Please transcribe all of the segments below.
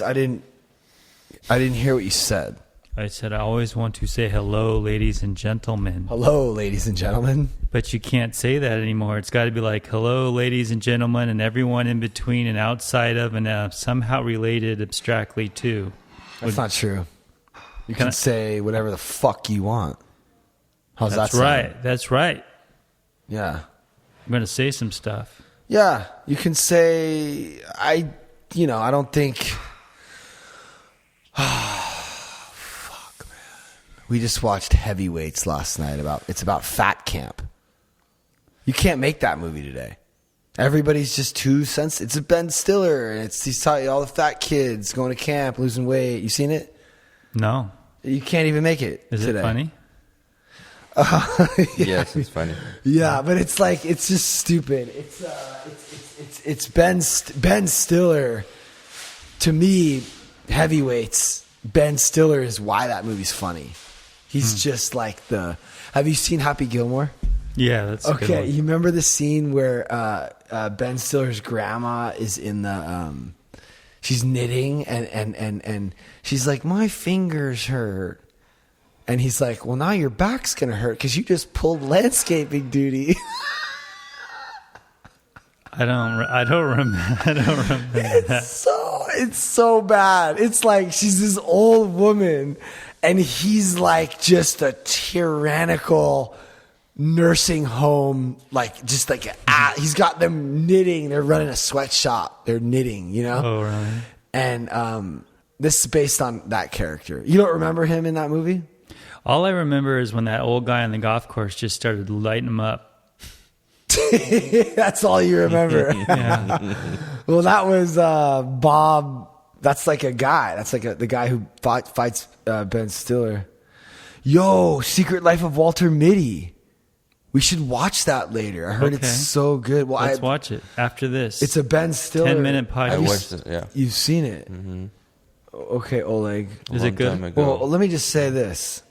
I didn't hear what you said. I said, I always want to say hello, ladies and gentlemen. Hello, ladies and gentlemen. But you can't say that anymore. It's got to be like, hello, ladies and gentlemen, and everyone in between and outside of and somehow related abstractly to. That's not true. You can say whatever the fuck you want. How's that sound? That's right. That's right. Yeah. I'm going to say some stuff. Yeah. You can say, I don't think... Fuck, man. We just watched Heavyweights last night. It's about fat camp. You can't make that movie today. Everybody's just too sensitive. It's a Ben Stiller, and he's talking all the fat kids going to camp, losing weight. You seen it? No. You can't even make it Is today. it funny? Yeah. Yes, it's funny. Yeah, but it's like, it's just stupid. It's Ben Stiller. To me, Heavyweights, Ben Stiller is why that movie's funny. He's just like have you seen Happy Gilmore? Yeah, that's a good one. You remember the scene where Ben Stiller's grandma is in the she's knitting and she's like, my fingers hurt. And he's like, well, now your back's going to hurt because you just pulled landscaping duty. I don't remember that. It's so bad. It's like she's this old woman and he's like just a tyrannical nursing home, like just like he's got them knitting. They're running a sweatshop. They're knitting, you know? Oh, really? And this is based on that character. You don't remember him in that movie? All I remember is when that old guy on the golf course just started lighting him up. That's all you remember. Yeah. Well, that was Bob. That's like a guy. That's like the guy who fights Ben Stiller. Yo, Secret Life of Walter Mitty. We should watch that later. I heard it's so good. Well, Let's watch it after this. It's a Ben Stiller 10-minute podcast. I watched it, yeah. You've seen it? Mm-hmm. Okay, Oleg. Is it good? Well, let me just say this.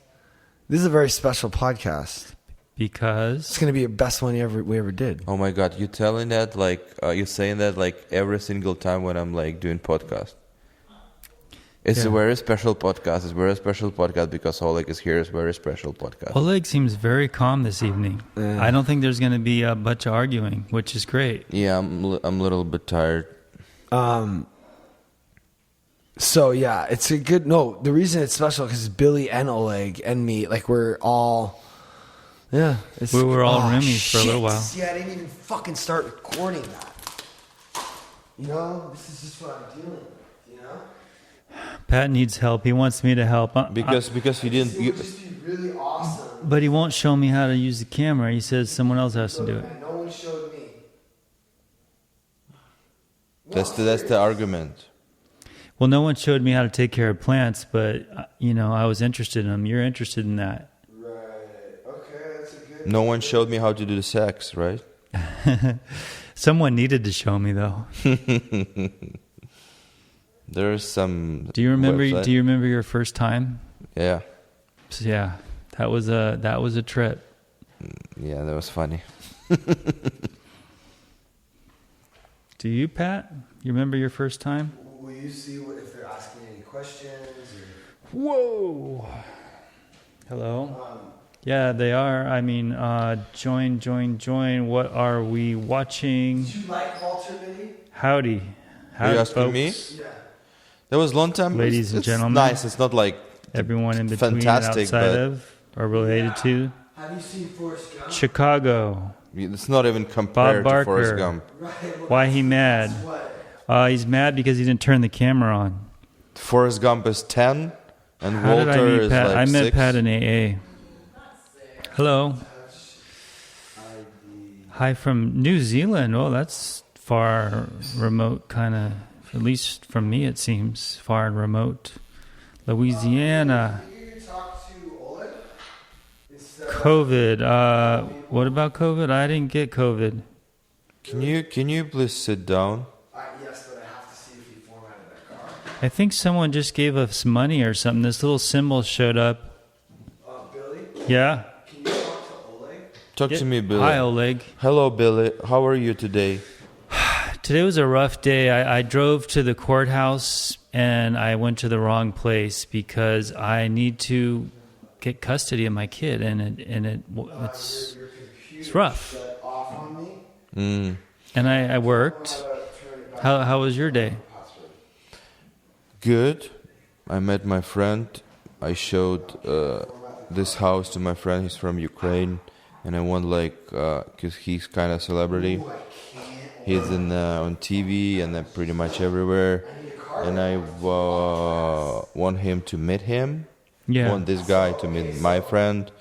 This is a very special podcast. Because it's going to be the best one we ever did. Oh my God, you're telling that you're saying that like every single time when I'm like doing podcast. It's a very special podcast. It's a very special podcast because Oleg is here. It's a very special podcast. Oleg seems very calm this evening. I don't think there's going to be a bunch of arguing, which is great. Yeah, I'm a little bit tired. So yeah, it's a good. No, the reason it's special because Billy and Oleg and me, like we're all. Yeah, we were all roomies for a little while. Yeah, I didn't even fucking start recording that. You know, this is just what I'm dealing with. You know. Pat needs help. He wants me to help. Because you didn't. It would just be really awesome. But he won't show me how to use the camera. He says someone else has to do it. No one showed me. That's the argument. Well, no one showed me how to take care of plants, but I was interested in them. You're interested in that. Right. Okay, that's a good. No one showed me how to do the sex, right? Someone needed to show me though. There's some. Do you remember? website. Do you remember your first time? Yeah. So, yeah, that was a trip. Yeah, that was funny. Do you, Pat? You remember your first time? Will you see if they're asking any questions? Or... Whoa. Hello. Yeah, they are. I mean, join. What are we watching? Did you like Walter Mitty? Howdy. Are you asking folks? me? Yeah. That was a long time. Ladies and it's gentlemen. Nice. It's not like everyone in between fantastic, and outside but of or related to. Have you seen Forrest Gump? Chicago. it's not even compared Bob to Forrest Barker. Gump. Why he mad? He's mad because he didn't turn the camera on. Forrest Gump is 10, and How did I Walter meet is Pat? like I met 6. Pat in AA. Hello. Hi from New Zealand. Oh, that's far remote, kind of. At least from me, it seems far and remote. Louisiana. Can you talk to Oleg? COVID. What about COVID? I didn't get COVID. Can you please sit down? Yes, but I have to see if he formatted that card. I think someone just gave us money or something. This little symbol showed up. Billy? Yeah. Can you talk to Oleg? Talk to me, Billy. Hi, Oleg. Hello, Billy. How are you today? Today was a rough day. I drove to the courthouse and I went to the wrong place because I need to get custody of my kid, and it's rough. Mm. And I worked. How was your day? Good. I met my friend. I showed this house to my friend. He's from Ukraine, and I went because he's kind of celebrity. He's on TV and then pretty much everywhere. And I want him to meet him. Yeah. Want this guy to meet my friend,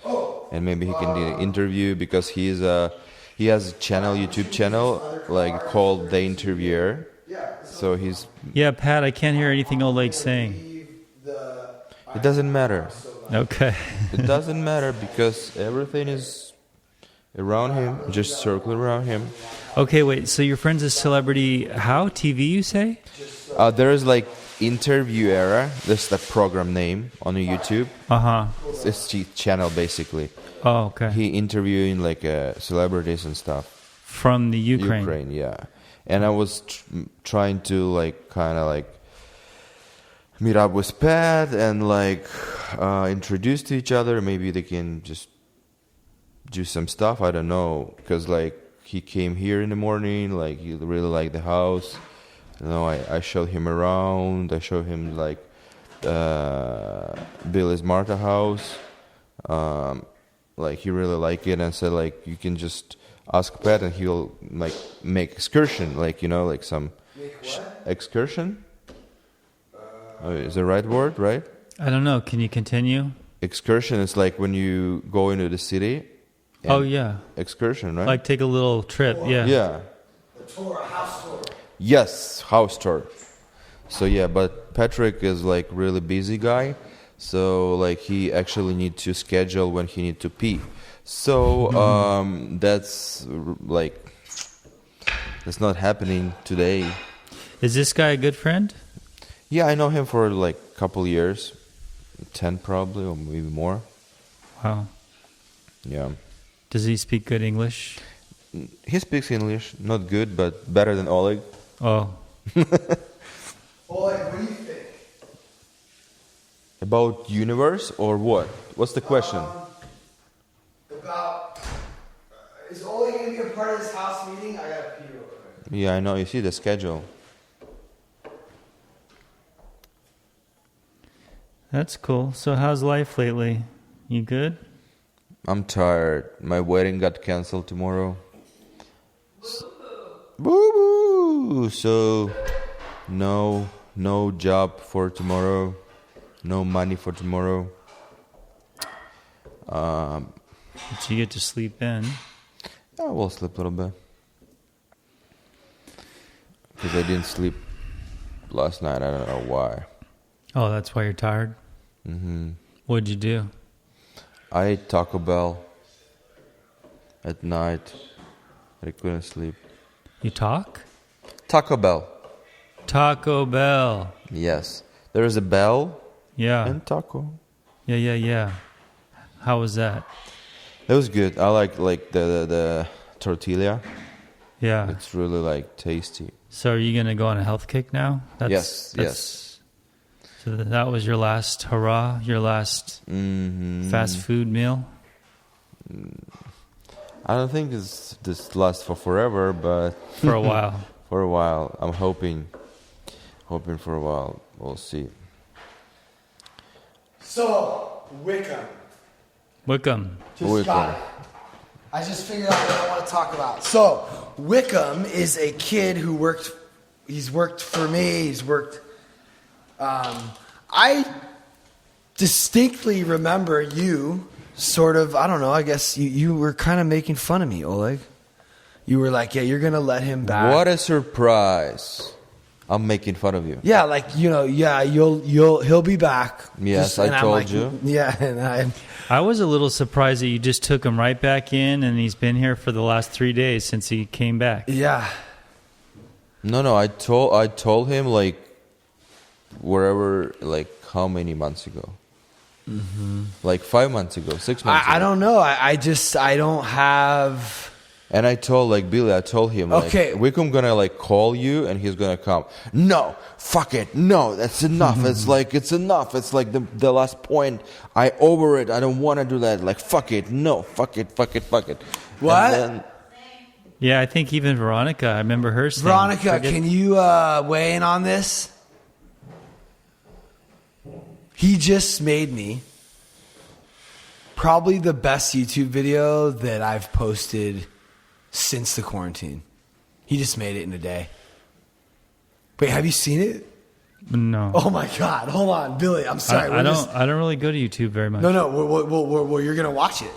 and maybe he can do an interview because he has a YouTube channel called The Interviewer. So he's. Yeah, Pat, I can't hear anything Oleg's saying. It doesn't matter. Okay. It doesn't matter because everything is around him, just circle around him. Okay, wait. So your friend's a celebrity. How? TV, you say? There is Interview Era. That's the program name on YouTube. It's his channel basically. Oh, okay. He interviewing celebrities and stuff from the Ukraine. Ukraine, yeah. And I was trying to meet up with Pat and introduce to each other. Maybe they can just do some stuff. I don't know, because he came here in the morning. He really liked the house. I showed him around. I showed him Billy's Marta house. He really liked it, and said you can just ask Pat and he'll make excursion, some excursion. Is the right word, right? I don't know. Can you continue? Excursion is when you go into the city. Oh yeah. Excursion, right? Take a little trip. Yeah. Yeah. A tour, a house tour. Yes, house tour. So yeah, but Patrick is really busy guy. So he actually need to schedule when he need to pee. So that's not happening today. Is this guy a good friend? Yeah, I know him for a couple years, 10 probably, or maybe more. Wow. Yeah. Does he speak good English? He speaks English, not good, but better than Oleg. Oh. Oleg, what do you think? About universe or what? What's the question? Is Oleg going to be a part of this house meeting? I got to pee real quick. Yeah, I know. You see the schedule. That's cool. So how's life lately? You good? I'm tired. My wedding got canceled tomorrow. Boo-boo! So, no job for tomorrow. No money for tomorrow. But you get to sleep in. I will sleep a little bit. Because I didn't sleep last night. I don't know why. Oh, that's why you're tired? Mm-hmm. What'd you do? I ate Taco Bell at night. I couldn't sleep. You talk? Taco Bell. Taco Bell. Yes. There is a bell Yeah. and taco. Yeah. How was that? It was good. I like the tortilla. Yeah. It's really tasty. So are you going to go on a health kick now? Yes. So that was your last hurrah, your last fast food meal? I don't think this lasts for forever, but For a while. For a while. I'm hoping for a while. We'll see. So, Wickham. Wickham. Got it. I just figured out what I want to talk about. So, Wickham is a kid who he's worked for me, he's worked... I distinctly remember you sort of, I don't know, I guess you were kind of making fun of me, Oleg. You were like, yeah, you're going to let him back. What a surprise. I'm making fun of you. Yeah, he'll be back. Yes, I told you. Yeah, and I was a little surprised that you just took him right back in, and he's been here for the last 3 days since he came back. Yeah. No, I told him wherever, how many months ago? 5 months ago, 6 months ago. I don't know. I don't have... And I told Billy, I told him Okay. Wickham gonna call you and he's gonna come. No, fuck it. No, that's enough. It's enough. It's like the last point. I over it. I don't want to do that. Fuck it. No, fuck it. Fuck it. What? And then, Yeah, I think even Veronica, I remember her saying. Veronica, can you weigh in on this? He just made me probably the best YouTube video that I've posted since the quarantine. He just made it in a day. Wait, have you seen it? No. Oh my God! Hold on, Billy. I'm sorry. I don't really go to YouTube very much. No. You're gonna watch it.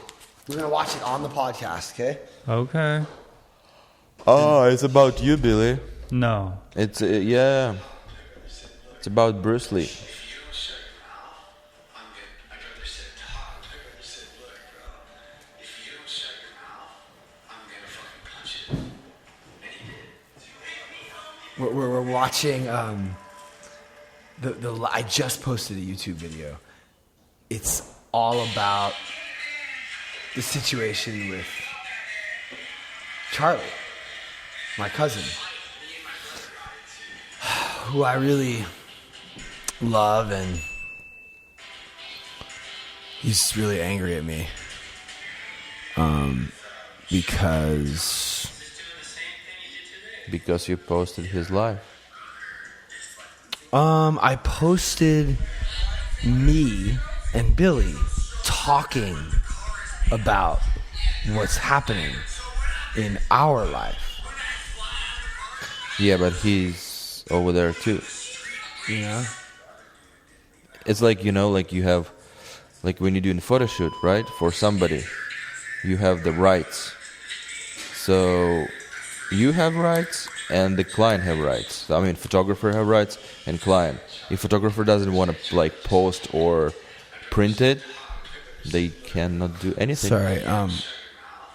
We're gonna watch it on the podcast. Okay. Okay. oh, it's about you, Billy. No. It's yeah. It's about Bruce Lee. We're watching I just posted a YouTube video. It's all about the situation with Charlie, my cousin, who I really love, and he's really angry at me Because you posted his life. I posted me and Billy talking about what's happening in our life. Yeah, but he's over there too. You know? It's you have, when you're doing a photo shoot, right? For somebody, you have the rights. So you have rights and the client have rights. I mean, photographer have rights and client. If photographer doesn't want to post or print it, they cannot do anything. Sorry,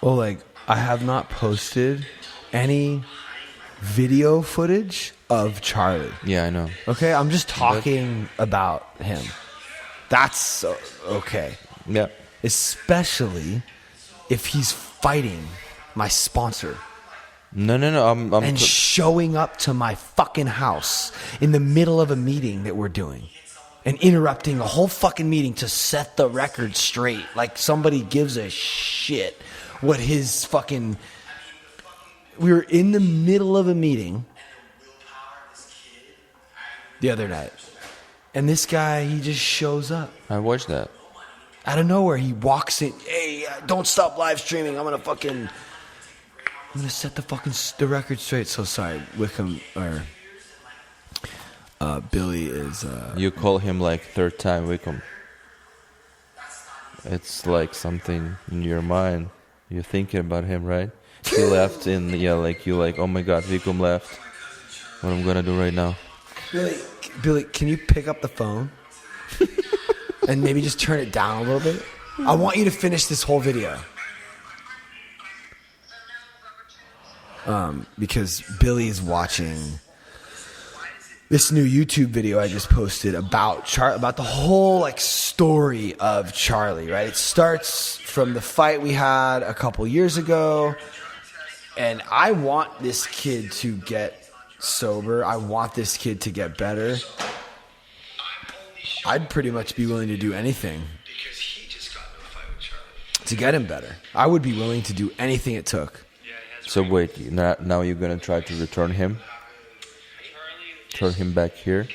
Oleg, I have not posted any video footage of Charlie. Yeah, I know. Okay, I'm just talking about him. That's okay. Yeah. Especially if he's fighting my sponsor. No. And showing up to my fucking house in the middle of a meeting that we're doing and interrupting a whole fucking meeting to set the record straight. Like somebody gives a shit what his fucking... We were in the middle of a meeting the other night, and this guy, he just shows up. I watched that. Out of nowhere, he walks in. Hey, don't stop live streaming. I'm gonna set the record straight. So sorry, Wickham or Billy is. You call him third time Wickham. It's something in your mind. You're thinking about him, right? He left and oh my God, Wickham left. What I'm gonna do right now? Billy, can you pick up the phone and maybe just turn it down a little bit? I want you to finish this whole video. Because Billy's watching this new YouTube video I just posted about the whole story of Charlie, right? It starts from the fight we had a couple years ago, and I want this kid to get sober. I want this kid to get better. I'd pretty much be willing to do anything to get him better. I would be willing to do anything it took. So wait, now you're gonna try to return him back here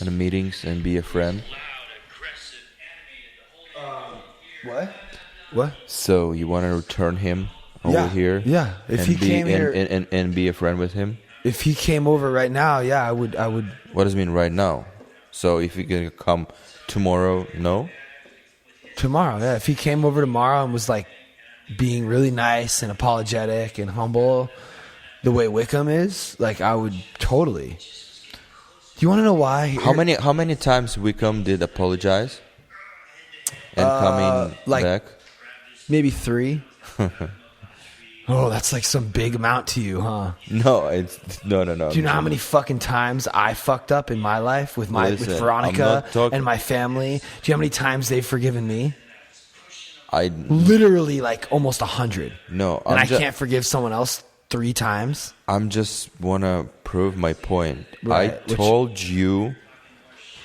in the meetings and be a friend. What? So you want to return him over here? Yeah. If he came here and be a friend with him. If he came over right now, yeah, I would. What does it mean right now? So if he gonna come tomorrow, no? Tomorrow, yeah. If he came over tomorrow and was being really nice and apologetic and humble, the way Wickham is, I would totally. Do you want to know why? How many times Wickham did apologize and coming back? Maybe 3. Oh, that's some big amount to you, huh? No, no. Do you know how many fucking times I fucked up in my life with Veronica and my family? Do you know how many times they've forgiven me? Literally like almost 100. No, And I can't forgive someone else 3 times. I'm just wanna prove my point. Right, I told you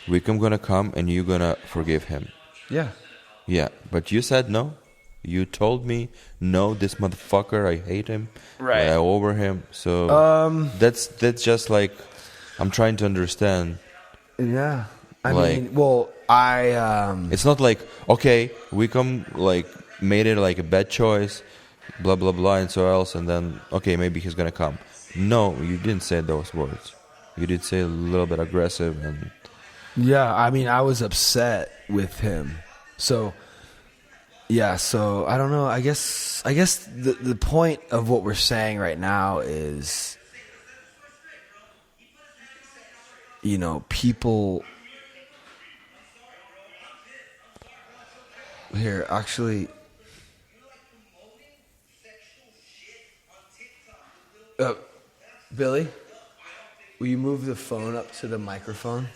Wickham gonna come and you gonna forgive him. Yeah. Yeah, but you said no. You told me no, this motherfucker, I hate him. Right. I over him. So that's just like I'm trying to understand. Yeah. I Like- mean, well, It's not like, okay, Wickham like made it like a bad choice, blah blah blah and so else, and then okay, maybe he's gonna come. No, you didn't say those words. You did say a little bit aggressive and yeah, I mean, I was upset with him. So yeah, so I don't know. I guess the point of what we're saying right now is, you know, people here actually Billy, will you move the phone up to the microphone?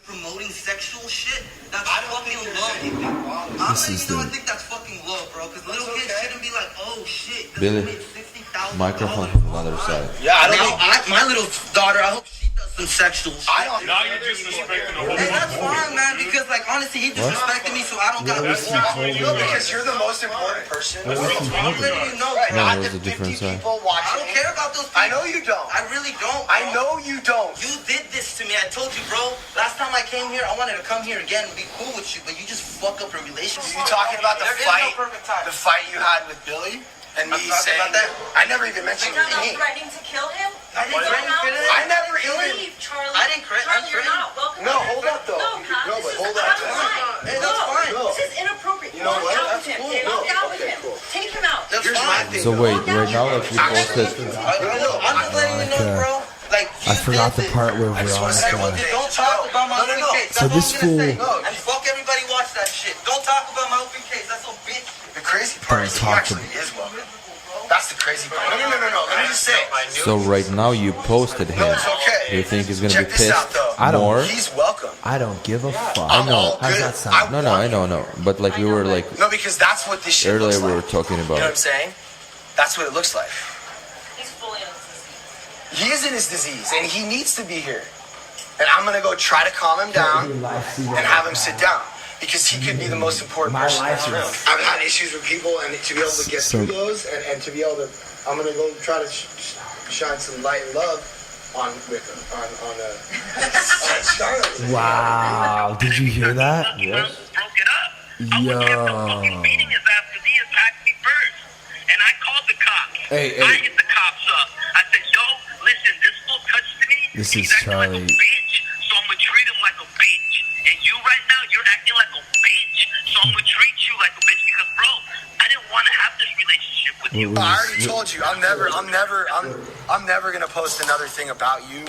Promoting sexual shit? That's fucking love. This is the- I think that's fucking love, bro. Because little kids shouldn't be like, oh shit. This Billy, made $60,000. microphone from the other side. Yeah, I don't know. My little daughter, I hope she does some sexual shit. Now you're disrespecting the whole Hey, that's fine, man. Because like honestly, he disrespected me, so I don't got. No, because you're the most important person. I'm letting you know. No, Not there's the a different 50 side. people I watching. don't care about those people. I know you don't. I really don't. I bro. know you don't. You did this to me. I told you, bro. Last time I came here, I wanted to come here again and be cool with you, but you just fuck up a relationship. You talking about the There is fight? no perfect time. The fight you had with Billy and me I'm talking saying about that. I never even mentioned your name. threatening to kill him? I didn't threaten to kill him. I never even. Leave, Charlie. I didn't crit- Charlie, I'm you're critting. not welcome. No, hold up though. No, Pat, No, this but is hold out up. of line. Hey, that's fine. This is inappropriate. You know Walk what? out That's with him. cool. Walk No, out with okay, him. cool. Take him out. That's Here's my fine. thing. So wait, right now like you posted I'm just letting you know, bro. Like, I forgot the part where Hey, well, Veronica. then don't talk about my open case. So That's this all I'm gonna say. fool- And fuck everybody watch that shit. Don't talk about my open case. That's so bitch. The crazy part is he talk actually is welcome. That's the crazy part. No. Let me just say. So right now you posted him. No, it's okay. Do you think he's gonna Check be this pissed out, though. I don't- more? He's welcome. I don't give a fuck. I know. all How's good. that sound? No, I know. But like we were like No, because that's what this shit earlier looks we like. were talking You know what I'm about. saying? That's what it looks like. He's fully in his He is in his disease, and he needs to be here. And I'm gonna go try to calm him down and have him sit down because he could be the most important My person in life this room. is- I've had issues with people, and to be able to get So- through those, and to be able to, I'm gonna go try to shine some light and love on Charlie. Wow, did you hear that? Yes. broke it up. I Yo. was kept the fucking beating his ass because he attacked me first. And I called the cops. Hey. I hit the cops up. I said, yo, listen, this fool touched me. This He's is acting like Charlie. a bitch, so I'm going to treat him like a bitch. And you right now, you're acting like a bitch, so I'm going to treat you like a bitch because, bro, I didn't want to have this relationship with you. I already told you, I'm never gonna post another thing about you.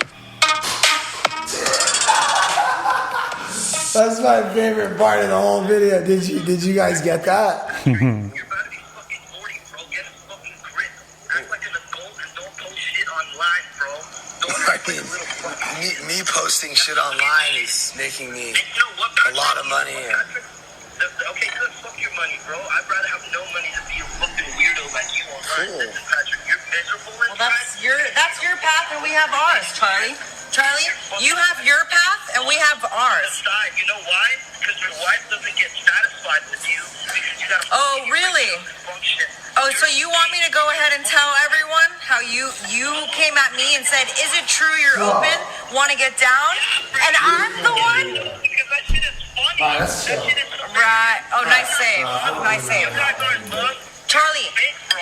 That's my favorite part of the whole video. Did you guys get that? You're about to be fucking 40, bro. Get a fucking grip. Act like an adult and don't post shit online, bro. Don't act like a little fucking... Me posting shit online is making me And you know what, a lot of money. Okay, good. Fuck your money, bro. I'd rather have no money than be a fucking weirdo like you on earth. Cool. Listen, Patrick, you're miserable Well, that's your path, and we have ours, Charlie. Charlie, you have your path, and we have ours. inside. You know why? Because your wife doesn't get satisfied with you because you gotta Oh, really? function. Oh, so you want me to go ahead and tell everyone how you came at me and said, "Is it true you're open? Want to get down?" And I'm the one. Because that shit is funny. That shit is Right. Oh, nice save. Nice save. You guys aren't love. Charlie,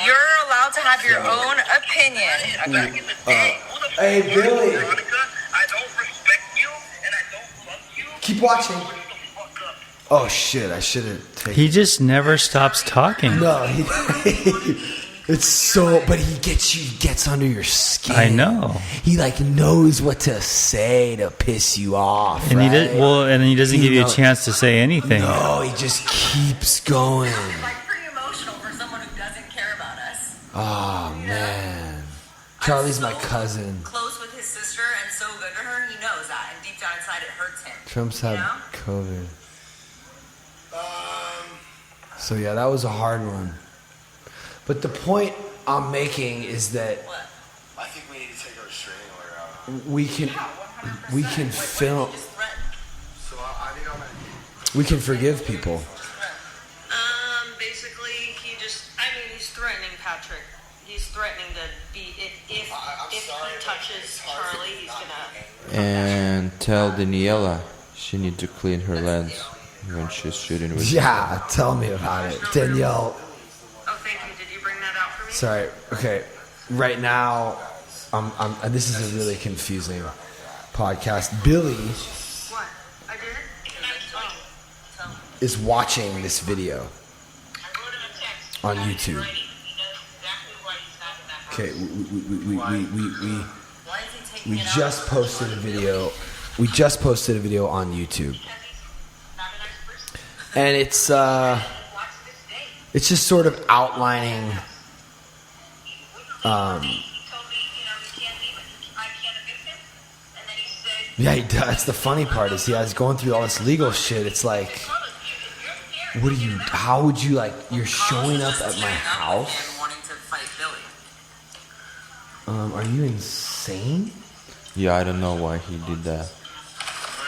you're allowed to have your own opinion. Back in the day, who the fuck Hey, are you, Billy. Veronica? I don't respect you and I don't love you. Keep watching. Shut the fuck up. Oh shit! I should have taken. He just never stops talking. No, it's so. But he gets under your skin. I know. He like knows what to say to piss you off. And he right? did well, and he doesn't He give you a knows- chance to say anything. No, he just keeps going. Like pretty emotional for someone who doesn't care about us. Oh man, Charlie's my cousin. Close with his sister and so good to her, he knows that, and deep down inside it hurts him. Trump's had You know? COVID. So yeah, that was a hard one. But the point I'm making is that I think we need to take our restraining order out. we can film. So I think I'm gonna. We can forgive people. Basically, he's threatening Patrick. He's threatening to be, if he touches Charlie, he's gonna... And tell Daniela she need to clean her lens when she's shooting with. Yeah, tell me about it, Danielle. Oh, thank you. Did you bring that out for me? Sorry. Okay. Right now, this is a really confusing podcast. Billy What? I did? Oh. is watching this video on YouTube. Okay, we just posted a video. We just posted a video on YouTube, and it's just sort of outlining. Yeah, he does. That's the funny part is he's going through all this legal shit. It's like, how would you like, you're showing up at my house? Are you insane? Yeah, I don't know why he did that.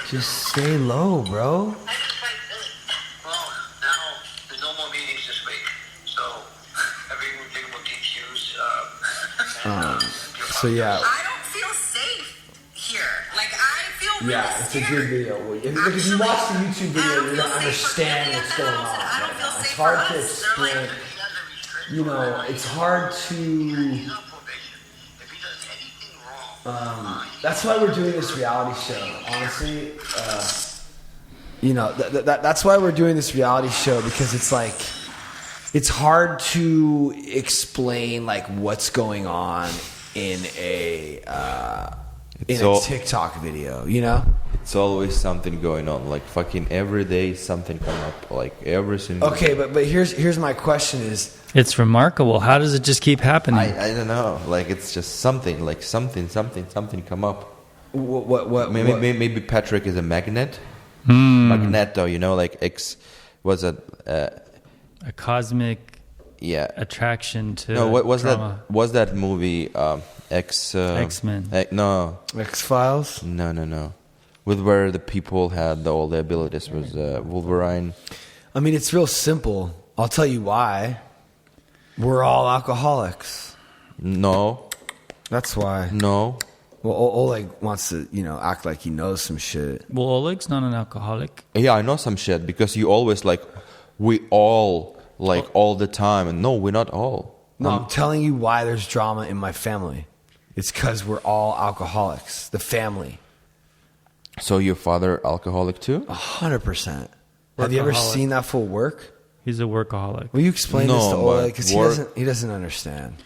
Just stay low, bro. Well, now there's no more meetings this week, so everything will teach you. So yeah, I don't feel safe here. Like, I feel really yeah, it's a scared. good video. If you watch the YouTube video, you're gonna understand what's going on. Right now. It's hard to explain. You know, it's hard to. That's why we're doing this reality show. Honestly, you know, that's why we're doing this reality show, because it's like, it's hard to explain like what's going on in a TikTok video. You know, It's always something going on. Like fucking every day something come up. Like every single. Okay, but here's my question is. It's remarkable. How does it just keep happening? I don't know. Like it's just something. Like something come up. What Maybe Patrick is a magnet. Magneto, you know, like X was a cosmic yeah attraction to no what was drama. that was that movie X-Men no X-Files? no with where the people had all the abilities was Wolverine. I mean, it's real simple. I'll tell you why. We're all alcoholics. No, That's why. no. Well, Oleg wants to, act like he knows some shit. Well, Oleg's not an alcoholic. Yeah, I know some shit because you always like we all like all the time, and no, we're not all. No, I'm telling you why there's drama in my family. It's because we're all alcoholics. The family. So your father alcoholic too? 100%. Have you ever Workaholic. seen that full work? He's a workaholic. Will you explain No, this to Oleg? but Because he doesn't understand.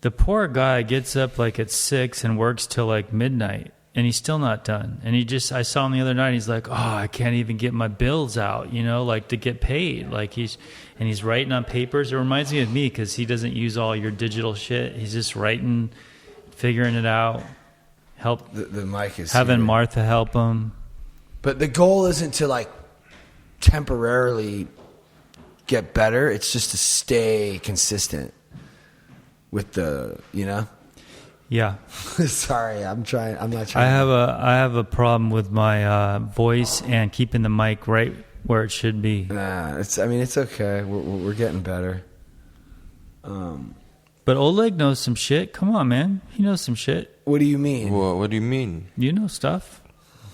The poor guy gets up like at 6 and works till like midnight, and he's still not done. And I saw him the other night. He's like, "Oh, I can't even get my bills out, like to get paid." Like he's writing on papers. It reminds me of me because he doesn't use all your digital shit. He's just writing, figuring it out. Help The mic is having here. Martha help him. But the goal isn't to like temporarily get better. It's just to stay consistent with the, Yeah, Sorry, I'm not trying. I have a problem with my voice and keeping the mic right where it should be. Nah, it's okay. We're getting better. But Oleg knows some shit. Come on, man. He knows some shit. What do you mean? What do you mean? You know stuff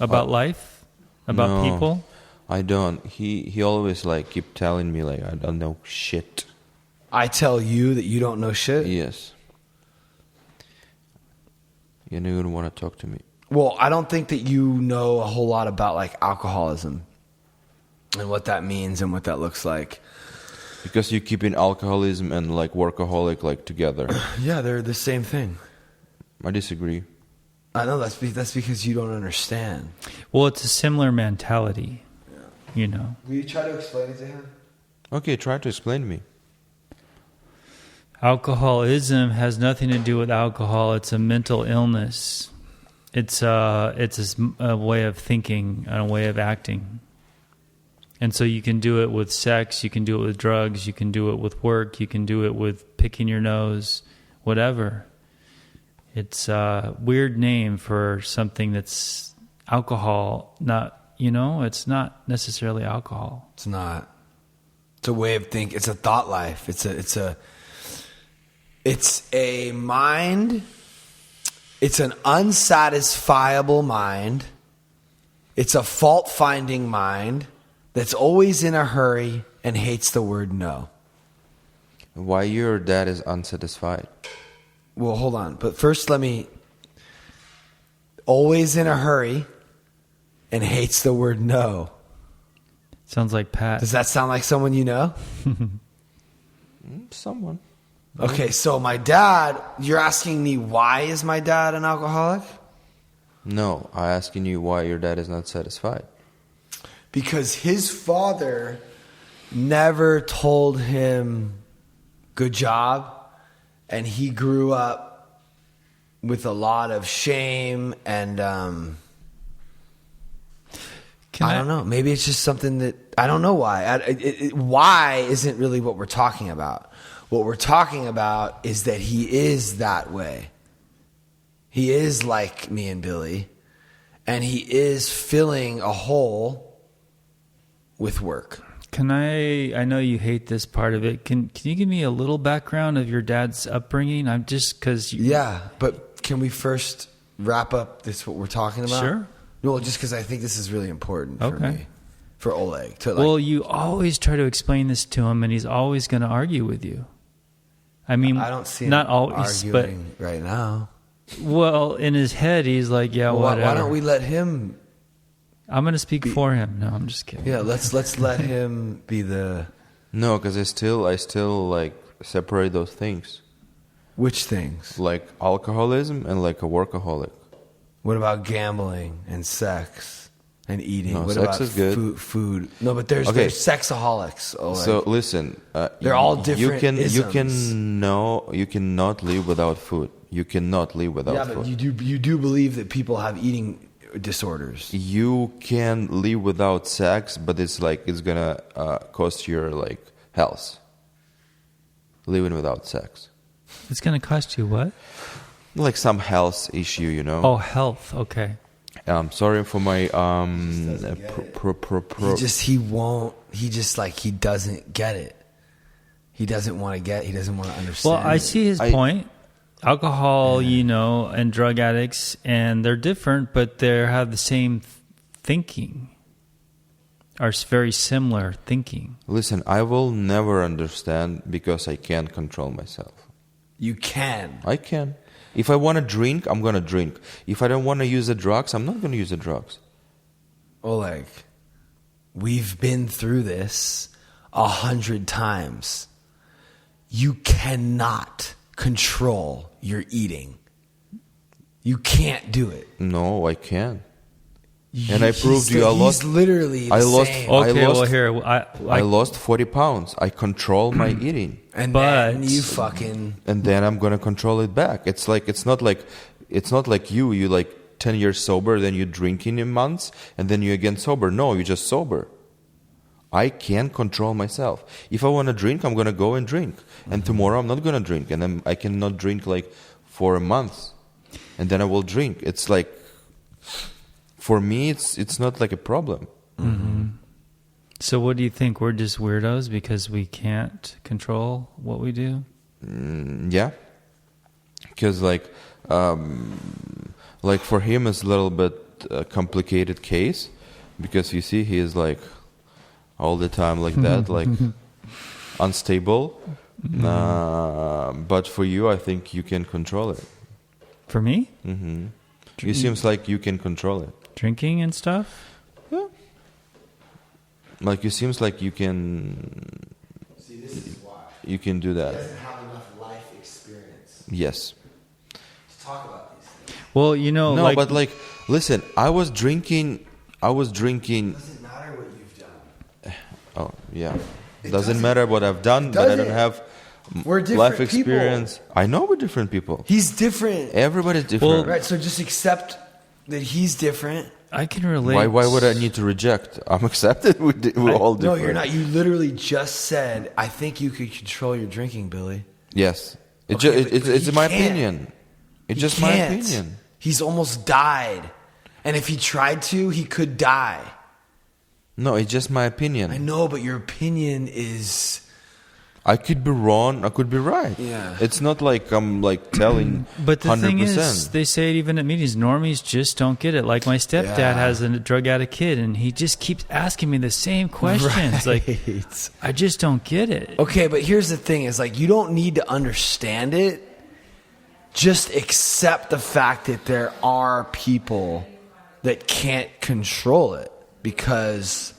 about life, about No. people. I don't. He always like keep telling me like I don't know shit. I tell you that you don't know shit? Yes. You don't even want to talk to me. Well, I don't think that you know a whole lot about like alcoholism and what that means and what that looks like. Because you keep in alcoholism and like workaholic like together. Yeah, they're the same thing. I disagree. I know that's because you don't understand. Well, it's a similar mentality, Will you try to explain it to him? Okay, try to explain to me. Alcoholism has nothing to do with alcohol. It's a mental illness. It's a way of thinking and a way of acting. And so you can do it with sex, you can do it with drugs, you can do it with work, you can do it with picking your nose, whatever. It's a weird name for something that's alcohol, it's not necessarily alcohol. It's not. It's a way of thinking. It's a thought life. It's a mind. It's an unsatisfiable mind. It's a fault-finding mind that's always in a hurry and hates the word no. Why your dad is unsatisfied? Well, hold on. But first always in a hurry and hates the word no. Sounds like Pat. Does that sound like someone you know? Someone. Okay, so my dad, you're asking me why is my dad an alcoholic? No, I'm asking you why your dad is not satisfied. Because his father never told him good job, and he grew up with a lot of shame and I don't know. Maybe it's just something that I don't know why. Why isn't really what we're talking about. What we're talking about is that he is that way. He is like me and Billy, and he is filling a hole with work. I know you hate this part of it. Can you give me a little background of your dad's upbringing? I'm just because Yeah, but can we first wrap up this what we're talking about? Sure. Well, just because I think this is really important for Okay. me, for Oleg. Well, you always try to explain this to him, and he's always going to argue with you. I mean, I don't see him not always, arguing right now. Well, in his head, he's like, yeah, Well, whatever. why don't we let him? I'm going to speak for him. No, I'm just kidding. Yeah, let's let him be the. No, because I still like separate those things, Which things? like alcoholism and like a workaholic. What about gambling and sex and eating? No, what sex about is good. Food? No, but there's Okay. sexaholics. Oleg. So listen, They're all different You isms. cannot live without food. You cannot live without yeah, food. but you do believe that people have eating disorders. You can live without sex, but it's gonna cost your health. Living without sex, It's going to cost you what? like some health issue, you know. Oh, health. Okay. Sorry for my He doesn't get it. He doesn't want to understand. Well, I see his I- point. Alcohol, and drug addicts, and they're different, but they have the same thinking, or very similar thinking. Listen, I will never understand because I can't control myself. You can. I can. If I want to drink, I'm gonna drink. If I don't want to use the drugs, I'm not gonna use the drugs. Oleg, we've been through this 100 times. You cannot control your eating. You can't do it. No, I can. And I proved you I lost. He's literally the I lost. same. Okay, lost, well here I lost 40 pounds. I control my eating, And but- then you fucking... and then I'm gonna control it back. It's not like you. You 10 years sober, then you drinking in months, and then you again sober. No, you're just sober. I can control myself. If I want to drink, I'm gonna go and drink. And tomorrow I'm not gonna drink, and then I cannot drink for a month, and then I will drink. It's for me, it's not like a problem. Mm-hmm. So what do you think? We're just weirdos because we can't control what we do? Yeah, because for him it's a little bit complicated case, because you see he is all the time like that, unstable. But for you, I think you can control it. For me? Mm-hmm. It seems like you can control it. Drinking and stuff? Yeah. It seems like you can. See, this is why. You can do He that. doesn't have enough life experience Yes. to talk about these things. Well, No, but listen, I was drinking. It doesn't matter what you've done. Oh yeah. It Doesn't matter what I've done, but I doesn't. don't have We're different life people. experience. I know we're different people. He's different. Everybody's different. Right, so just accept that he's different I can relate. Why would I need to reject? I'm accepted. We're all No, different. you're not. You literally just said, I think you could control your drinking, Billy. Yes. Okay, but It's he my can't. opinion. It's He just my can't. opinion. He's almost died. And if he tried to, he could die. No, it's just my opinion. I know, but your opinion is... I could be wrong. I could be right. Yeah. It's not like I'm like telling. But the 100%. thing is, they say it even at meetings, normies just don't get it. Like my stepdad Yeah. has a drug addict kid, and he just keeps asking me the same questions. Like, Right. I just don't get it. Okay, but here's the thing: is like you don't need to understand it. Just accept the fact that there are people that can't control it. Because,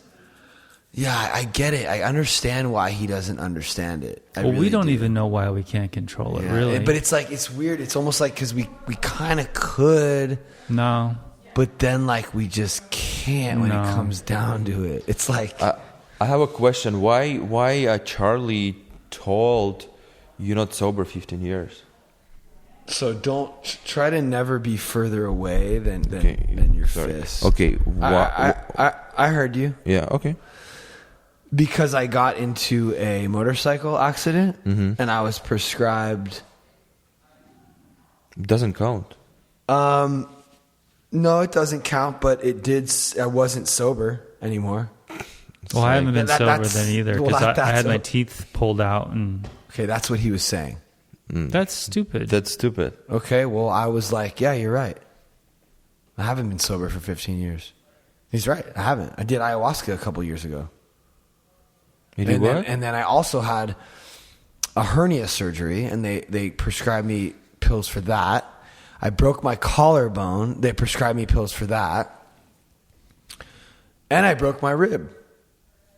yeah, I get it. I understand why he doesn't understand it. I Well, we really don't do. even know why we can't control it, Yeah, really. But it's like it's weird. It's almost like because we kind of could, No. but then like we just can't when No. it comes down to it. It's like I have a question. Why Charlie told you're not sober 15 years? so. Don't try to never be further away than your Sorry. fist. Okay. I heard you Yeah. Okay. because I got into a motorcycle accident Mm-hmm. and I was prescribed. Doesn't count. No, it doesn't count, but it did. I wasn't sober anymore. Well, I haven't been That- sober that's- then either, well, because I that's had my a- teeth pulled out, and Okay, that's what he was saying. that's stupid. That's stupid. Okay, well, I was like, yeah, you're right. I haven't been sober for 15 years. He's right. I haven't. I did ayahuasca a couple years ago. You did what? And then I also had a hernia surgery, and they prescribed me pills for that. I broke my collarbone. They prescribed me pills for that. And I broke my rib.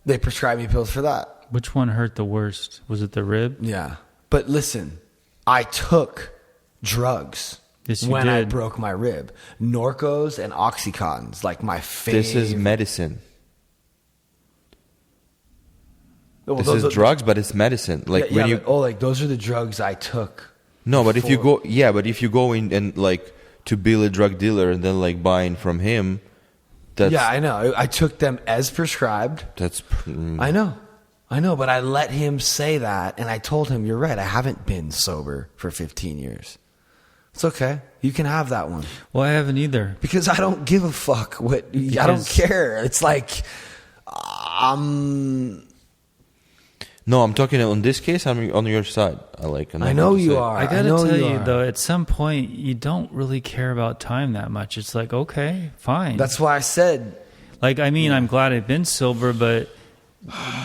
They prescribed me pills for that. Which one hurt the worst? Was it the rib? Yeah. But listen, I took drugs Yes, you when I did. broke my rib. Norcos and Oxycontins, like my favorite. This is medicine. Well, This those is are- drugs, but it's medicine. Like yeah, when you but, like those are the drugs I took. no, but if you before- go, but if you go in and like to be a drug dealer and then like buying from him, that's Yeah, I know. I took them as prescribed. that's I know, but I let him say that, and I told him, "You're right. I haven't been sober for 15 years. It's okay. You can have that one Well, I haven't either. because I don't give a fuck what. I don't care. It's like, no. I'm talking on this case. I'm on your side. I know you are. I gotta know tell you, are. though, at some point, you don't really care about time that much. It's like, okay, fine. That's why I said, Like, I mean, I'm glad I've been sober, but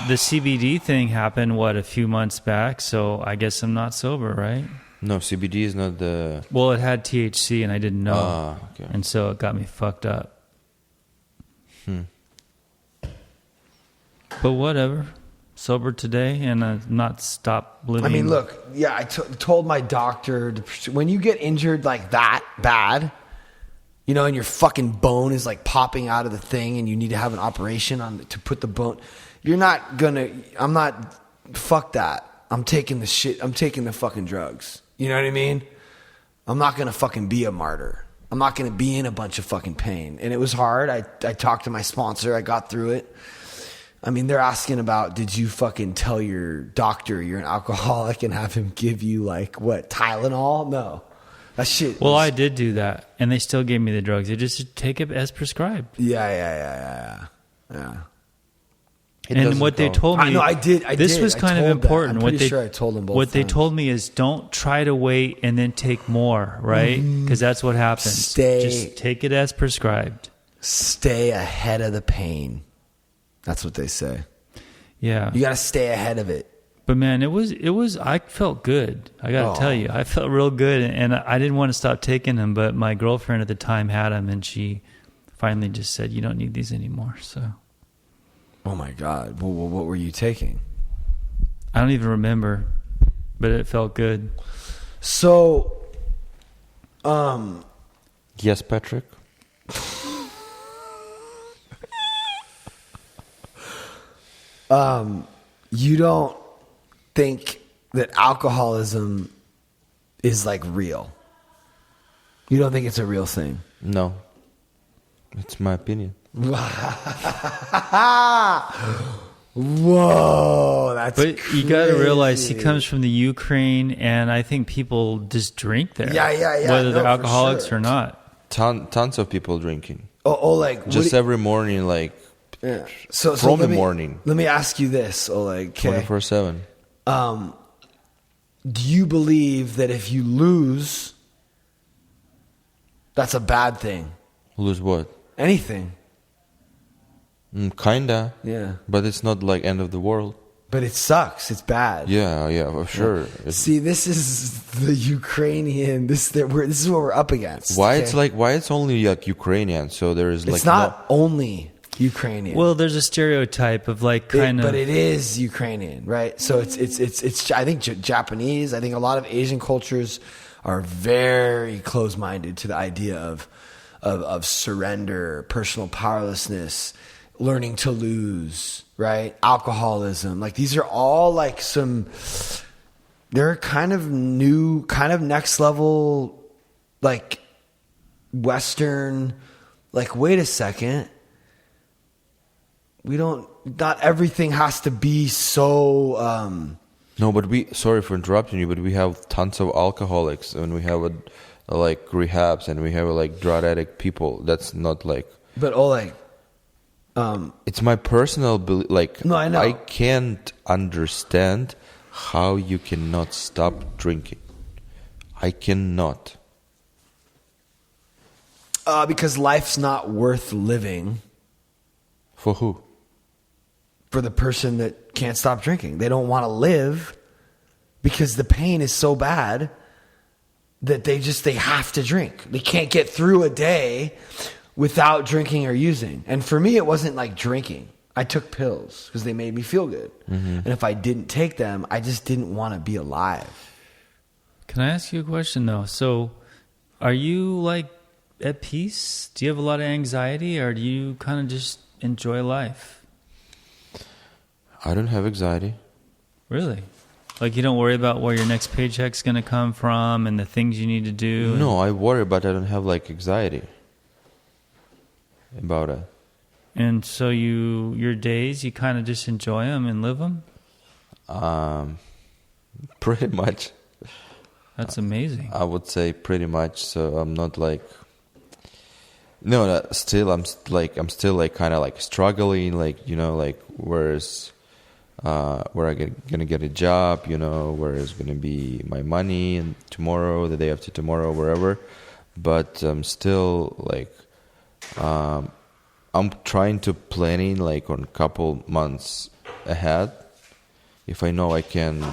the CBD thing happened, a few months back, so I guess I'm not sober, right? No, CBD is not the. Well, it had THC, and I didn't know. Ah, okay. And so it got me fucked up. But whatever. Sober today, and I've not stopped living. I mean, look, yeah, I told my doctor, when you get injured like that bad, you know, and your fucking bone is like popping out of the thing and you need to have an operation to put the bone, fuck that. I'm taking the fucking drugs. You know what I mean? I'm not going to fucking be a martyr. I'm not going to be in a bunch of fucking pain. And it was hard. I talked to my sponsor. I got through it. I mean, they're asking about, did you fucking tell your doctor you're an alcoholic and have him give you like what, Tylenol? No, that shit. Well, I did do that, and they still gave me the drugs. They just take it as prescribed. Yeah. It And doesn't what they count. told me, I know, I did. This was I kind of told that. important. I'm pretty sure I told them both What they times. told me is, don't try to wait and then take more, right? Because that's what happens. Just take it as prescribed. Stay ahead of the pain. That's what they say. Yeah. You got to stay ahead of it. But man, it was. I felt good. I got to tell you, I felt real good, and I didn't want to stop taking them. But my girlfriend at the time had them, and she finally just said, "You don't need these anymore." So, Oh my God. Well, what were you taking? I don't even remember, but it felt good. So, Yes, Patrick. you don't think that alcoholism is like real? You don't think it's a real thing? No. It's my opinion. Whoa, that's But you got to realize he crazy. comes from the Ukraine, and I think people just drink there. Yeah. Whether No, they're for alcoholics sure. or not. Tons of people drinking. Oh, Oleg, what Just do you- every morning, like yeah. So from let the me- morning. Let me ask you this, Oleg. Okay. 24/7. Do you believe that if you lose, that's a bad thing? Lose what? Anything. Kinda. Yeah. But it's not like end of the world. But it sucks. It's bad. Yeah, for sure. It's- See, this is the Ukrainian. This is what we're up against. why okay? it's like why it's only like Ukrainian? So there is like It's not only Ukrainian. Well, there's a stereotype of like kind of. but it is Ukrainian, right? So it's I think Japanese. I think a lot of Asian cultures are very close-minded to the idea of surrender, personal powerlessness, learning to lose, right? Alcoholism. Like these are all like they're kind of new, kind of next level, like Western, like, wait a second. Not everything has to be so, No, but sorry for interrupting you, but we have tons of alcoholics and we have like rehabs and we have like drug addict people. That's not like. but Oleg, It's my personal belief. Like, No, I know. I can't understand how you cannot stop drinking. I cannot. because life's not worth living For who? for the person that can't stop drinking. They don't want to live because the pain is so bad that they have to drink. They can't get through a day without drinking or using. And for me, it wasn't like drinking. I took pills because they made me feel good. And if I didn't take them, I just didn't want to be alive. Can I ask you a question though? So, are you like at peace? Do you have a lot of anxiety, or do you kind of just enjoy life? I don't have anxiety. Really? Like you don't worry about where your next paycheck's going to come from and the things you need to do? No, I worry, but I don't have like anxiety about it. And so your days, you kind of just enjoy them and live them? Pretty much. That's amazing. I would say pretty much. So I'm not like. No, still I'm still like kind of like struggling, like, you know, like where I gonna get a job, you know, where is gonna be my money, and tomorrow, the day after tomorrow, wherever. But I'm still like, I'm trying to planning like on a couple months ahead. If I know I can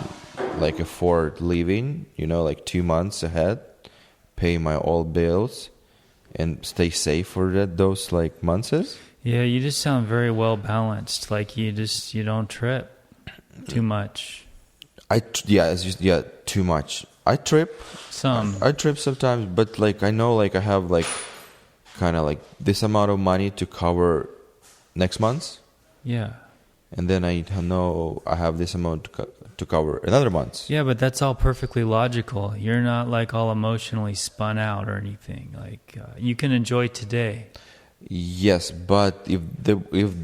like afford living, you know, like 2 months ahead, pay my all bills, and stay safe for those like months. Yeah, you just sound very well balanced. Like you don't trip too much. Too much. I trip. I trip sometimes, but like I know, like I have like kind of like this amount of money to cover next month, Yeah. and then I know I have this amount to cover another month. Yeah, but that's all perfectly logical. You're not like all emotionally spun out or anything. Like you can enjoy today. Yes, but if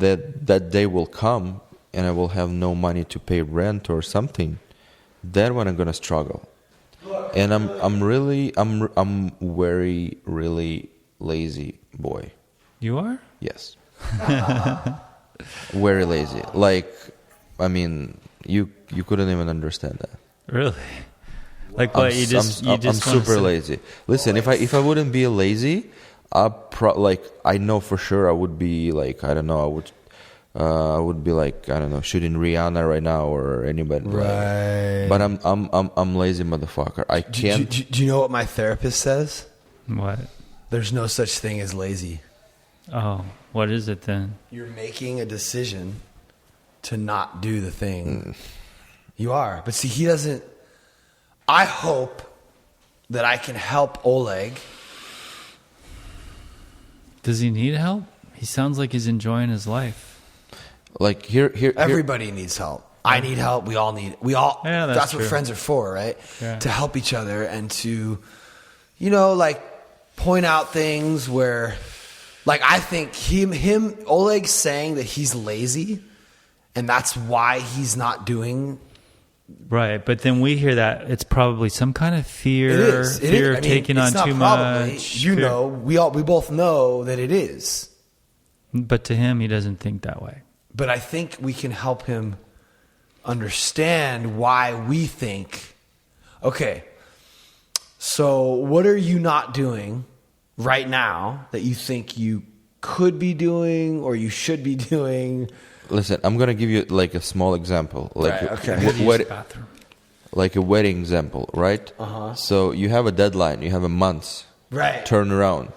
that day will come and I will have no money to pay rent or something, then when I'm gonna struggle. And I'm very really lazy boy. You are? Yes. Very lazy. Like, I mean, you couldn't even understand that. Really? Like what? I'm super lazy. Listen, if I wouldn't be lazy, I know for sure I would be like, I don't know, I would be like, I don't know, shooting Rihanna right now or anybody. Right. But I'm lazy motherfucker. I can't. Do you know what my therapist says? What? There's no such thing as lazy. Oh, what is it then? You're making a decision to not do the thing. You are. But see, he doesn't. I hope that I can help Oleg. Does he need help? He sounds like he's enjoying his life. Like here. Everybody needs help. I need help. We all need it. Yeah, that's what true. friends are for, right? Yeah. To help each other and to, you know, like point out things where, Like, I think Oleg saying that he's lazy and that's why he's not doing. Right, but then we hear that it's probably some kind of fear, It is. fear of taking on too much. You know, we both know that it is. But to him, he doesn't think that way. But I think we can help him understand why we think, okay, so what are you not doing right now that you think you could be doing or you should be doing? Listen, I'm gonna give you like a small example, like Bathroom. like a wedding example, right? So you have a deadline, you have a month, Right. turnaround,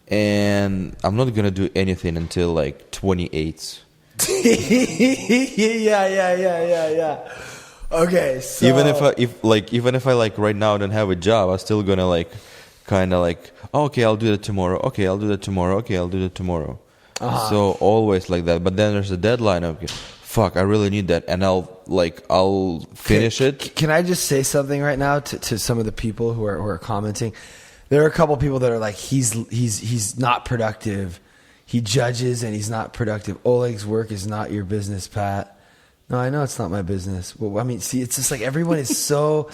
and I'm not gonna do anything until like 28th. Yeah. Okay, so Even if I like right now don't have a job, I'm still gonna like kind of like, oh, okay, I'll do that tomorrow. Okay, I'll do that tomorrow. Okay, I'll do that tomorrow. So always like that. But then there's a deadline. Okay, fuck, I really need that, and I'll finish it. Can I just say something right now to some of the people who are commenting? There are a couple people that are like, he's not productive. He judges and he's not productive. Oleg's work is not your business, Pat. No, I know it's not my business. Well, I mean, see, it's just like everyone is so...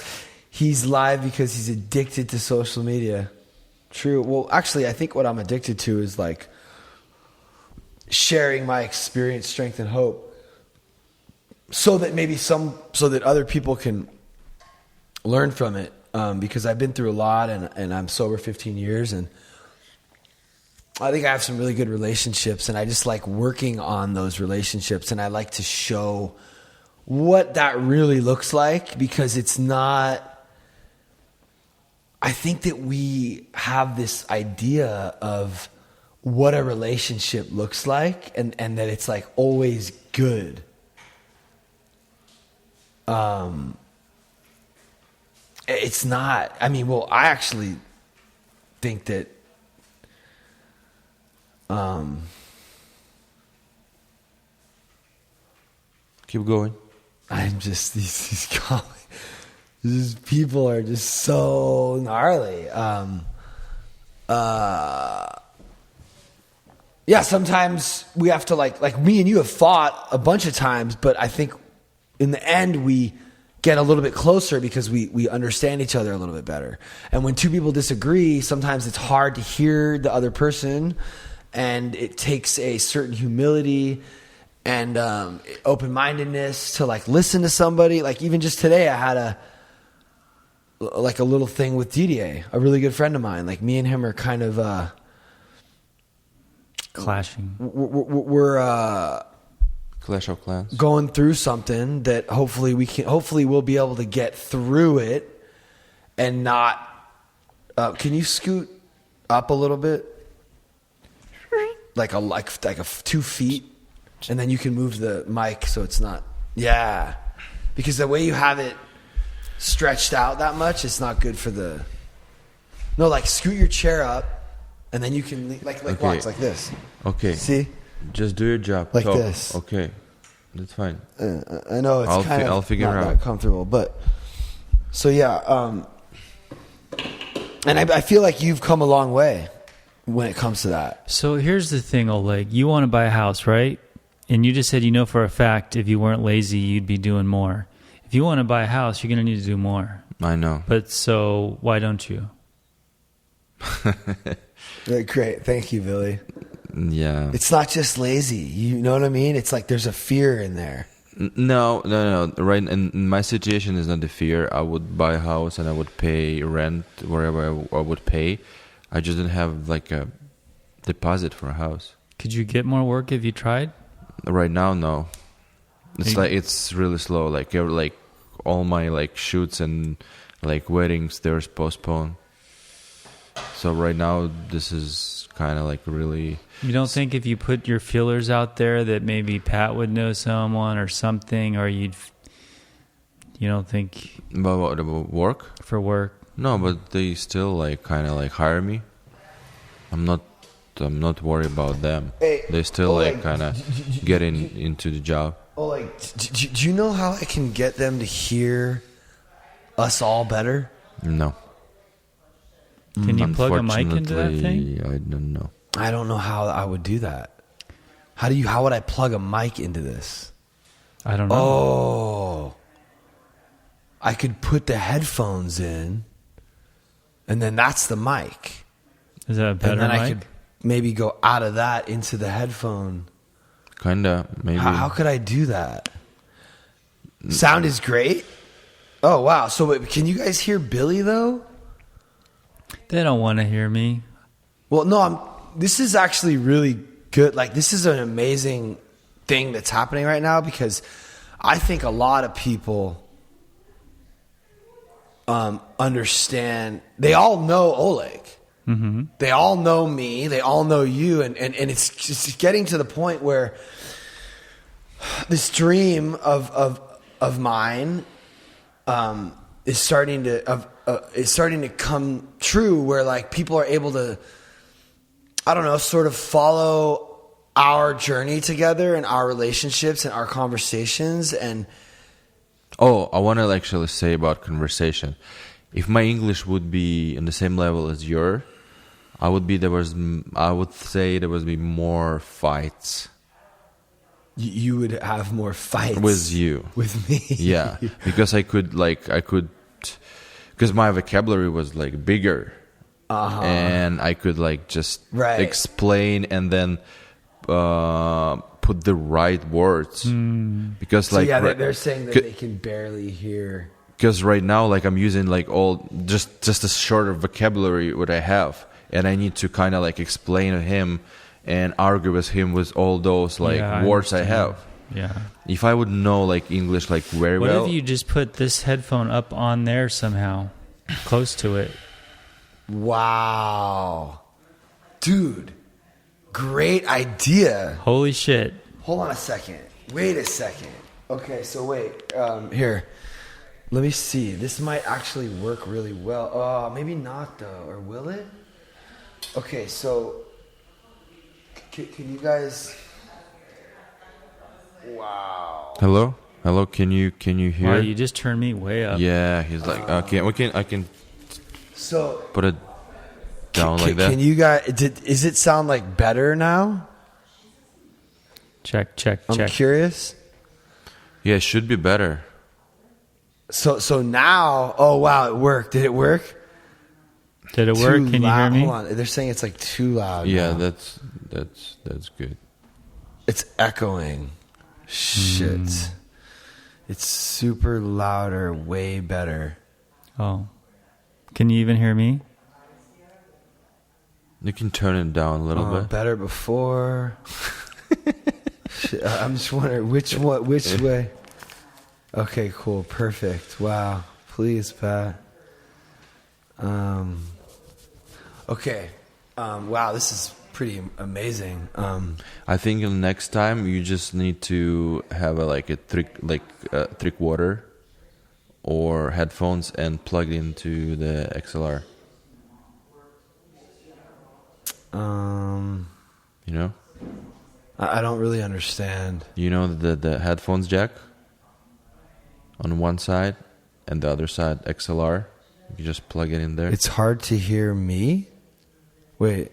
He's live because he's addicted to social media. True. Well, actually, I think what I'm addicted to is like sharing my experience, strength, and hope, so that so that other people can learn from it. Because I've been through a lot, and I'm sober 15 years, and I think I have some really good relationships, and I just like working on those relationships, and I like to show what that really looks like, because it's not... I think that we have this idea of what a relationship looks like, and that it's like always good. It's not. I mean, well, I actually think that Keep going. I'm just these people are just so gnarly. Yeah, sometimes we have to like me and you have fought a bunch of times, but I think in the end we get a little bit closer because we understand each other a little bit better. And when two people disagree, sometimes it's hard to hear the other person, and it takes a certain humility and open-mindedness to like listen to somebody. Like even just today, I had a little thing with Didier, a really good friend of mine. Like me and him are kind of clashing. We're Clash of Clans. going through something that hopefully we'll be able to get through it and not. Can you scoot up a little bit, like a 2 feet, and then you can move the mic so it's not. Yeah, because the way you have it stretched out that much, it's not good for the. No, like scoot your chair up, and then you can like Okay. watch like this. Okay. See. Just do your job. Like Talk. this. Okay. That's fine. I know it's I'll figure not it out. that comfortable, but so yeah. And I feel like you've come a long way when it comes to that. So here's the thing, Oleg. You want to buy a house, right? And you just said you know for a fact if you weren't lazy, you'd be doing more. If you want to buy a house, you're going to need to do more. I know. But so why don't you? Great, thank you, Billy. Yeah. It's not just lazy. You know what I mean? It's like there's a fear in there. No. Right, in my situation is not the fear. I would buy a house and I would pay rent wherever I would pay. I just didn't have like a deposit for a house. Could you get more work if you tried? Right now, no. It's really slow. Like all my like shoots and like weddings, they're postponed. So right now, this is kind of like really. You don't think if you put your feelers out there that maybe Pat would know someone or something, or you don't think About work? for work? No, but they still like kind of like hire me. I'm not worried about them. Hey, they still Oleg, like kind of getting into the job. Oh, like, do you know how I can get them to hear us all better? No. Can you plug a mic into that thing? Unfortunately, I don't know. I don't know how I would do that. How would I plug a mic into this? I don't know. Oh, I could put the headphones in, and then that's the mic. Is that a better And then mic? I could maybe go out of that into the headphone. Kinda, maybe. How could I do that? Sound is great. Oh, wow. So wait, can you guys hear Billy, though? They don't want to hear me. Well, no, this is actually really good. Like, this is an amazing thing that's happening right now, because I think a lot of people understand. They all know Oleg. Mm-hmm. They all know me. They all know you. And it's just getting to the point where this dream of mine is starting to come true, where like people are able to, I don't know, sort of follow our journey together and our relationships and our conversations. And Oh, I want to actually say about conversation. If my English would be on the same level as your, I would say there would be more fights you would have more fights with you. with me. Yeah, because because my vocabulary was like bigger, and I could like just Right. explain and then put the right words. Because So like yeah, right- they're saying that they can barely hear. because right now like I'm using like all just a shorter vocabulary what I have, and I need to kind of like explain to him and argue with him with all those like Yeah, words I understand. have. Yeah. If I would know like English like very What well, if you just put this headphone up on there somehow, close to it? Wow, dude, great idea. Holy shit. Hold on a second. Wait a second. Okay, so wait. Here, let me see. This might actually work really well. Maybe not though, or will it? Okay, so can you guys? Wow. hello, can you hear? Wow, you just turned me way up. Yeah, he's like, okay, I can So put it down like that. Can you guys? Does it sound like better now? Check. I'm curious. Yeah, it should be better. So now, oh wow, it worked. Did it work? Did it work? Too Can you hear loud. me? Hold on. They're saying it's like too loud. Yeah, now. that's good. It's echoing. Shit. It's super louder, way better. Oh. Can you even hear me? You can turn it down a little bit. Better before. Shit, I'm just wondering which way. Okay, cool, perfect. Wow, please, Pat. Okay. Wow, this is pretty amazing. I think the next time you just need to have a three-quarter or headphones and plug into the XLR. You know? I don't really understand. You know the headphones jack on one side and the other side XLR. You just plug it in there. It's hard to hear me. Wait.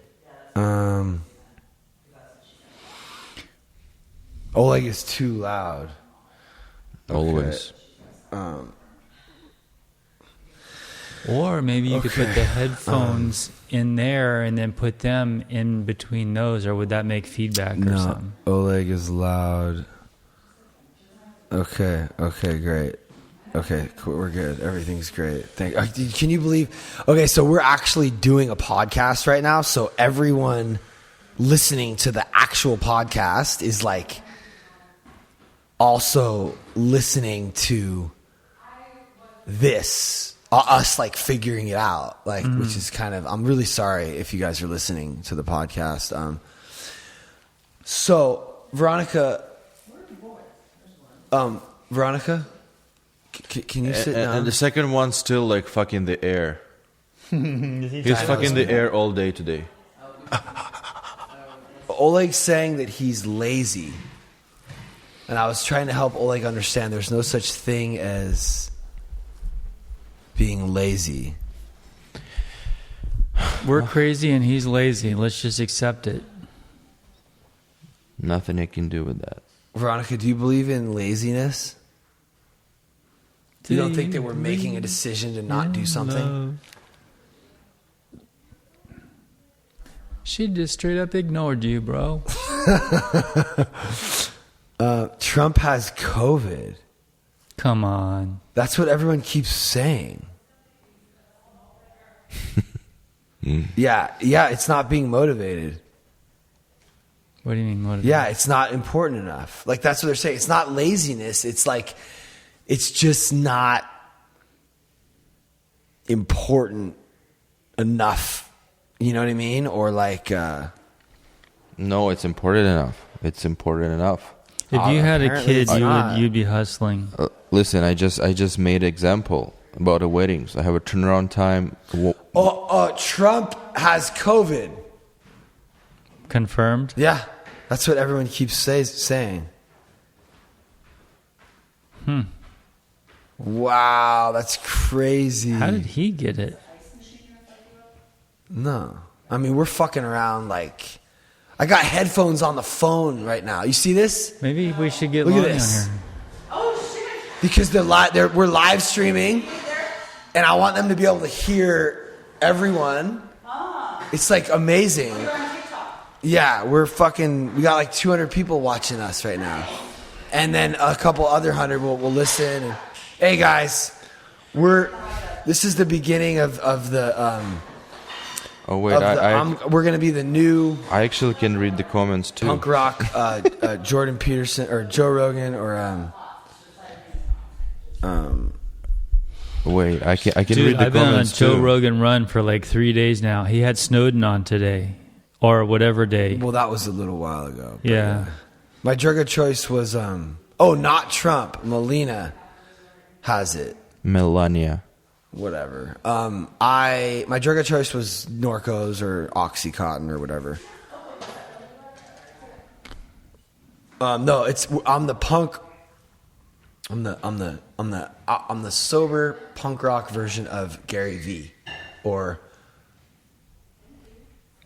Oleg is too loud. Always. Or maybe you could put the headphones in there and then put them in between those, or would that make feedback or something? Oleg is loud. Okay, great. Okay, cool, we're good. Everything's great. Can you believe? Okay, so we're actually doing a podcast right now, so everyone listening to the actual podcast is like also listening to this. Us like figuring it out, like which is kind of. I'm really sorry if you guys are listening to the podcast. So Veronica, can you sit down? And the second one's still like fucking the air. He's fucking the air all day today. Oleg's saying that he's lazy, and I was trying to help Oleg understand there's no such thing as being lazy. We're crazy and he's lazy. Let's just accept it. Nothing I can do with that. Veronica, do you believe in laziness? You don't think that we're making a decision to not do something? She just straight up ignored you, bro. Trump has COVID. Come on. That's what everyone keeps saying. Yeah, it's not being motivated. What do you mean motivated? Yeah, it's not important enough. Like, that's what they're saying. It's not laziness. It's like, it's just not important enough. You know what I mean? Or like... No, it's important enough. It's important enoff. If you had a apparently kid, it's you'd be hustling. Listen, I just made an example about the weddings. I have a turnaround time. Trump has COVID. Confirmed? Yeah, that's what everyone keeps saying. Wow, that's crazy. How did he get it? No. I mean, we're fucking around like... I got headphones on the phone right now. You see this? Maybe we should get Look at Lonnie this. on here. Because we're live streaming, and I want them to be able to hear everyone. It's like amazing. Yeah, we got like 200 people watching us right now. And then a couple other 100 will listen. And, hey guys, this is the beginning of the... Oh wait, we're going to be the new I actually can read the comments too. punk rock Jordan Peterson or Joe Rogan or Wait, I can Dude, read the I've been on a comments Joe too. Rogan run for like 3 days now. He had Snowden on today, or whatever day. well, that was a little while ago. But Yeah. my drug of choice was not Trump. Melina has it. Melania. Whatever. My drug of choice was Norcos or Oxycontin or whatever. No, I'm the punk. I'm the sober punk rock version of Gary V, or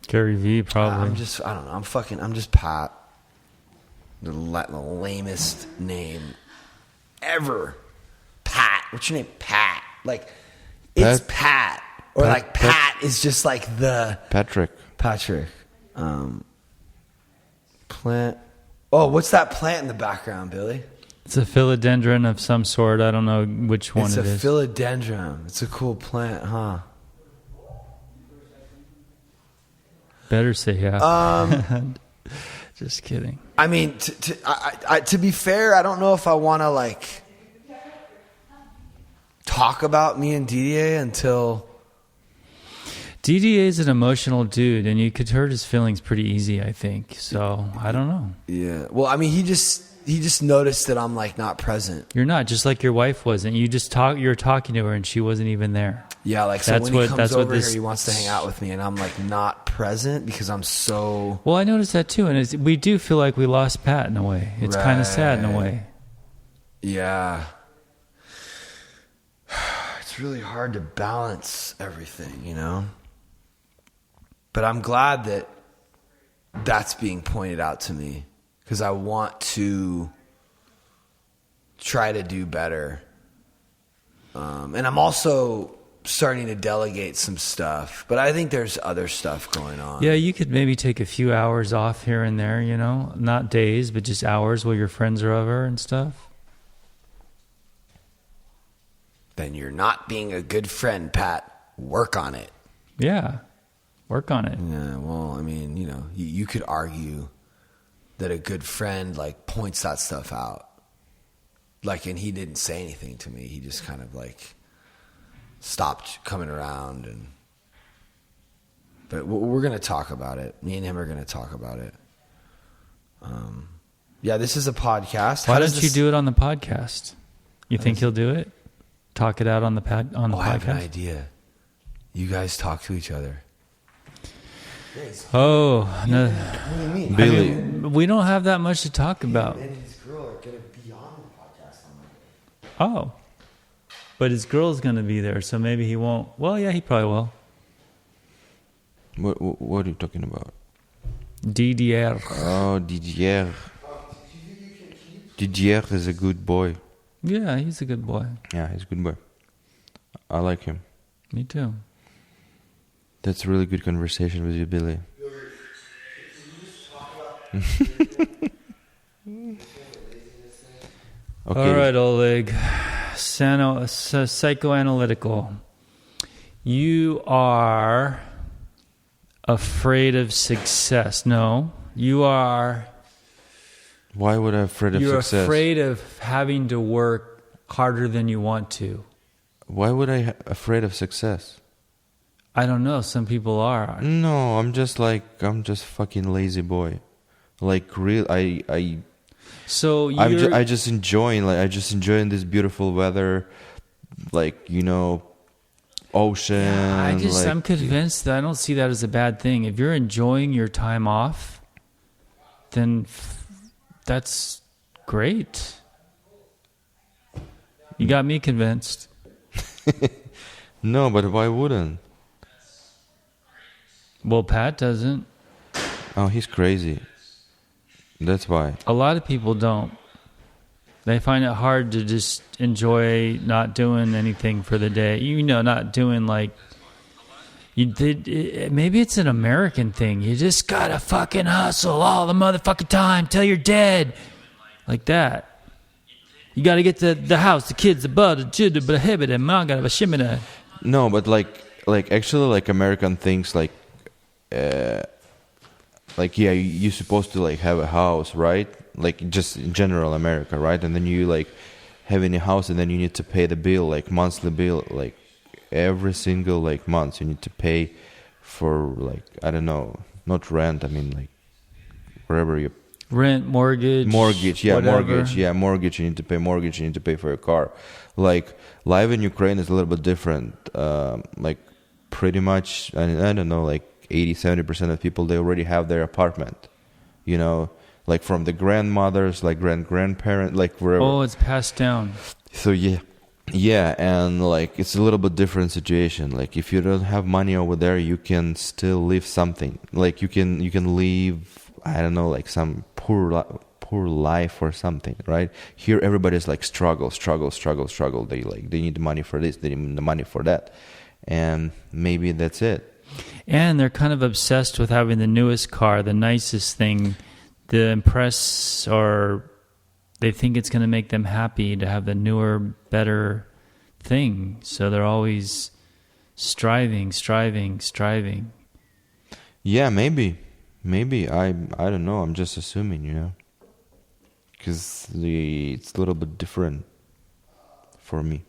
Gary V, probably. I don't know. I'm just Pat. The lamest name ever. Pat. What's your name? Pat. Like, it's Pat. Or like Pat is just like the... Patrick. Plant. Oh, what's that plant in the background, Billy? It's a philodendron of some sort. I don't know which one It's it a is. philodendron. It's a cool plant, huh? Better say yeah. Just kidding. I mean, to be fair, I don't know if I want to like talk about me and DDA until... DDA is an emotional dude, and you could hurt his feelings pretty easy, I think. So, I don't know. Yeah. Well, I mean, he just noticed that I'm like not present. You're not, just like your wife wasn't. You were talking to her, and she wasn't even there. Yeah, like, so when he comes over here, he wants to hang out with me, and I'm like not present because I'm so... Well, I noticed that too, and we do feel like we lost Pat in a way. It's kind of sad in a way. Yeah. It's really hard to balance everything, you know? But I'm glad that that's being pointed out to me because I want to try to do better. And I'm also starting to delegate some stuff, but I think there's other stuff going on. Yeah, you could maybe take a few hours off here and there, you know? Not days, but just hours while your friends are over and stuff. Then you're not being a good friend, Pat. Work on it. Yeah. Work on it. Yeah, well, I mean, you know, you could argue that a good friend, like, points that stuff out. Like, and he didn't say anything to me. He just kind of, like, stopped coming around. But we're going to talk about it. Me and him are going to talk about it. Yeah, this is a podcast. Why don't you do it on the podcast? You think he'll do it? Talk it out on the podcast? I have an idea. You guys talk to each other. Oh, no. What do you mean? Billy. I mean, we don't have that much to talk about. And his girl are going to be on the podcast on Monday. Oh. But his girl's going to be there, so maybe he won't. Well, yeah, he probably will. What are you talking about? DDR. Oh, Didier. Didier is a good boy. Yeah, he's a good boy. Yeah, he's a good boy. I like him. Me too. That's a really good conversation with you, Billy. Okay. All right, Oleg. Psychoanalytical. You are afraid of success. No, you are. Why would I be afraid of You're success? afraid of having to work harder than you want to. Why would I afraid of success? I don't know. Some people are. No, I'm just fucking lazy boy. Like real, So I just enjoying this beautiful weather, like ocean. I'm convinced that I don't see that as a bad thing. If you're enjoying your time off, then that's great. You got me convinced. No, but why wouldn't? Well, Pat doesn't. Oh, he's crazy. That's why. A lot of people don't. They find it hard to just enjoy not doing anything for the day. Not doing like you did. Maybe it's an American thing. You just gotta fucking hustle all the motherfucking time till you're dead, like that. You gotta get the house, the kids, the bud, the jid, the hebit, the manga, the shimina. No, but actually American things you're supposed to have a house, right? Like just in general America, right? And then you having a house, and then you need to pay the bill, monthly bill, every single month you need to pay for I don't know, not rent. I mean wherever you Rent, mortgage, mortgage. whatever. Mortgage. You need to pay mortgage. You need to pay for your car. Life in Ukraine is a little bit different. Pretty much, I don't know, 80-70% of people, they already have their apartment. From the grandmothers, grandparents, wherever. Oh, it's passed down. So yeah, and it's a little bit different situation. If you don't have money over there, you can still live something. You can live, I don't know, some poor life or something, right? Here, everybody's struggle. They need money for this, they need the money for that, and maybe that's it. And they're kind of obsessed with having the newest car, the nicest thing, the impress, or they think it's going to make them happy to have the newer, better thing. So they're always striving. Yeah, maybe. I don't know. I'm just assuming, because it's a little bit different for me.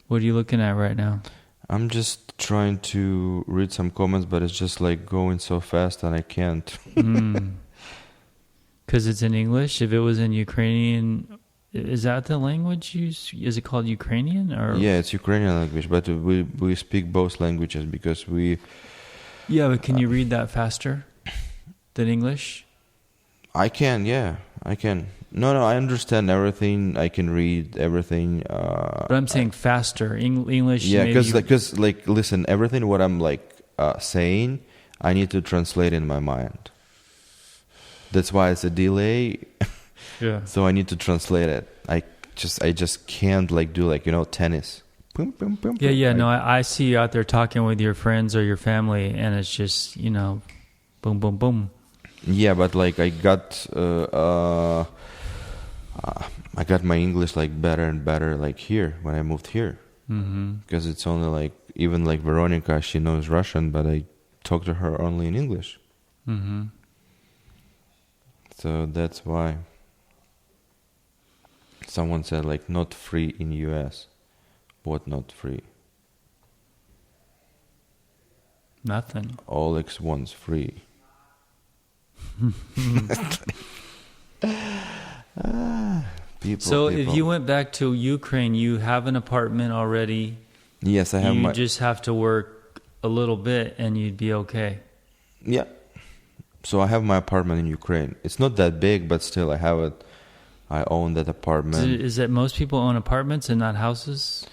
What are you looking at right now? I'm just trying to read some comments, but it's just going so fast and I can't. Because it's in English. If it was in Ukrainian, is that the language used? Is it called Ukrainian? Or Yeah, it's Ukrainian language, but we speak both languages because we... Yeah, but can you read that faster than English? I can, yeah, I can. No, I understand everything. I can read everything. But I'm saying faster. English. Yeah, maybe because listen, everything what I'm saying, I need to translate in my mind. That's why it's a delay. Yeah. So I need to translate it. I just can't do tennis. Boom, boom, boom, Yeah. boom. No, I see you out there talking with your friends or your family, and it's just boom, boom, boom. Yeah, but I got my English better and better here when I moved here. Because it's only even Veronica, she knows Russian, but I talk to her only in English. So that's why. Someone said not free in US. What not free? Nothing. Oleg wants free. People. If you went back to Ukraine, you have an apartment already. Yes, I have You just have to work a little bit and you'd be okay. Yeah. So I have my apartment in Ukraine. It's not that big, but still I have it. I own that apartment. Is that most people own apartments and not houses?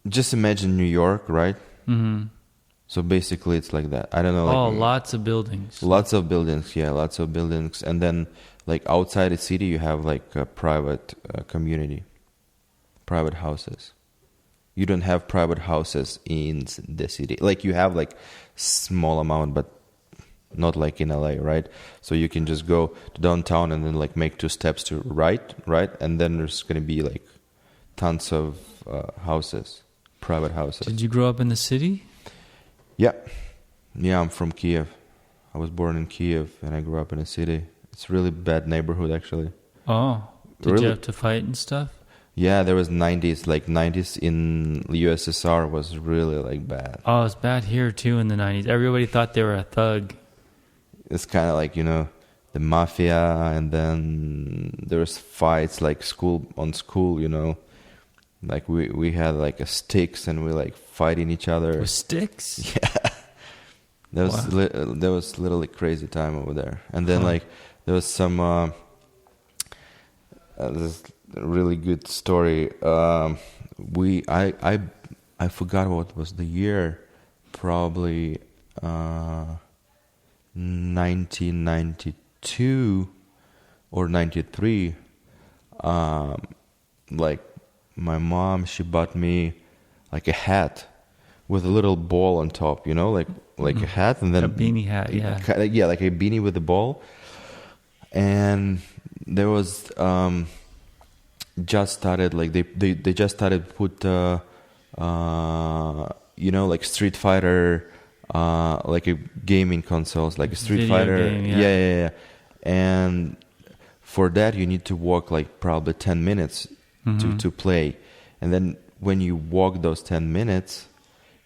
Just imagine New York, right? Mm-hmm. So basically, it's like that. I don't know. Oh, Like, lots of buildings. lots of buildings. Yeah, lots of buildings. And then, like outside the city, you have like a private community, private houses. You don't have private houses in the city. Like you have like small amount, but not like in LA, right? So you can just go to downtown and then like make 2 steps to right, and then there's gonna be like tons of houses, private houses. Did you grow up in the city? Yeah, I'm from Kiev. I was born in Kiev and I grew up in a city. It's a really bad neighborhood, actually. Oh, did Really? you have to fight and stuff? Yeah, there was 90s in the USSR was really like bad. Oh, it's bad here too in the 90s. Everybody thought they were a thug. It's kind of like, the mafia, and then there's fights like school, like we had like a sticks and we like fighting each other. With sticks? Yeah. There was Wow. there was literally crazy time over there. And then like there was some this really good story. I forgot what was the year, probably 1992 or 93. Like my mom, she bought me like a hat with a little ball on top, like a hat, and then A beanie hat, yeah. Yeah, like a beanie with a ball. And there was just started like they just started put like Street Fighter, like a gaming consoles, like a Street Video Fighter. game, yeah. Yeah. And for that you need to walk like probably 10 minutes to play, and then when you walk those 10 minutes,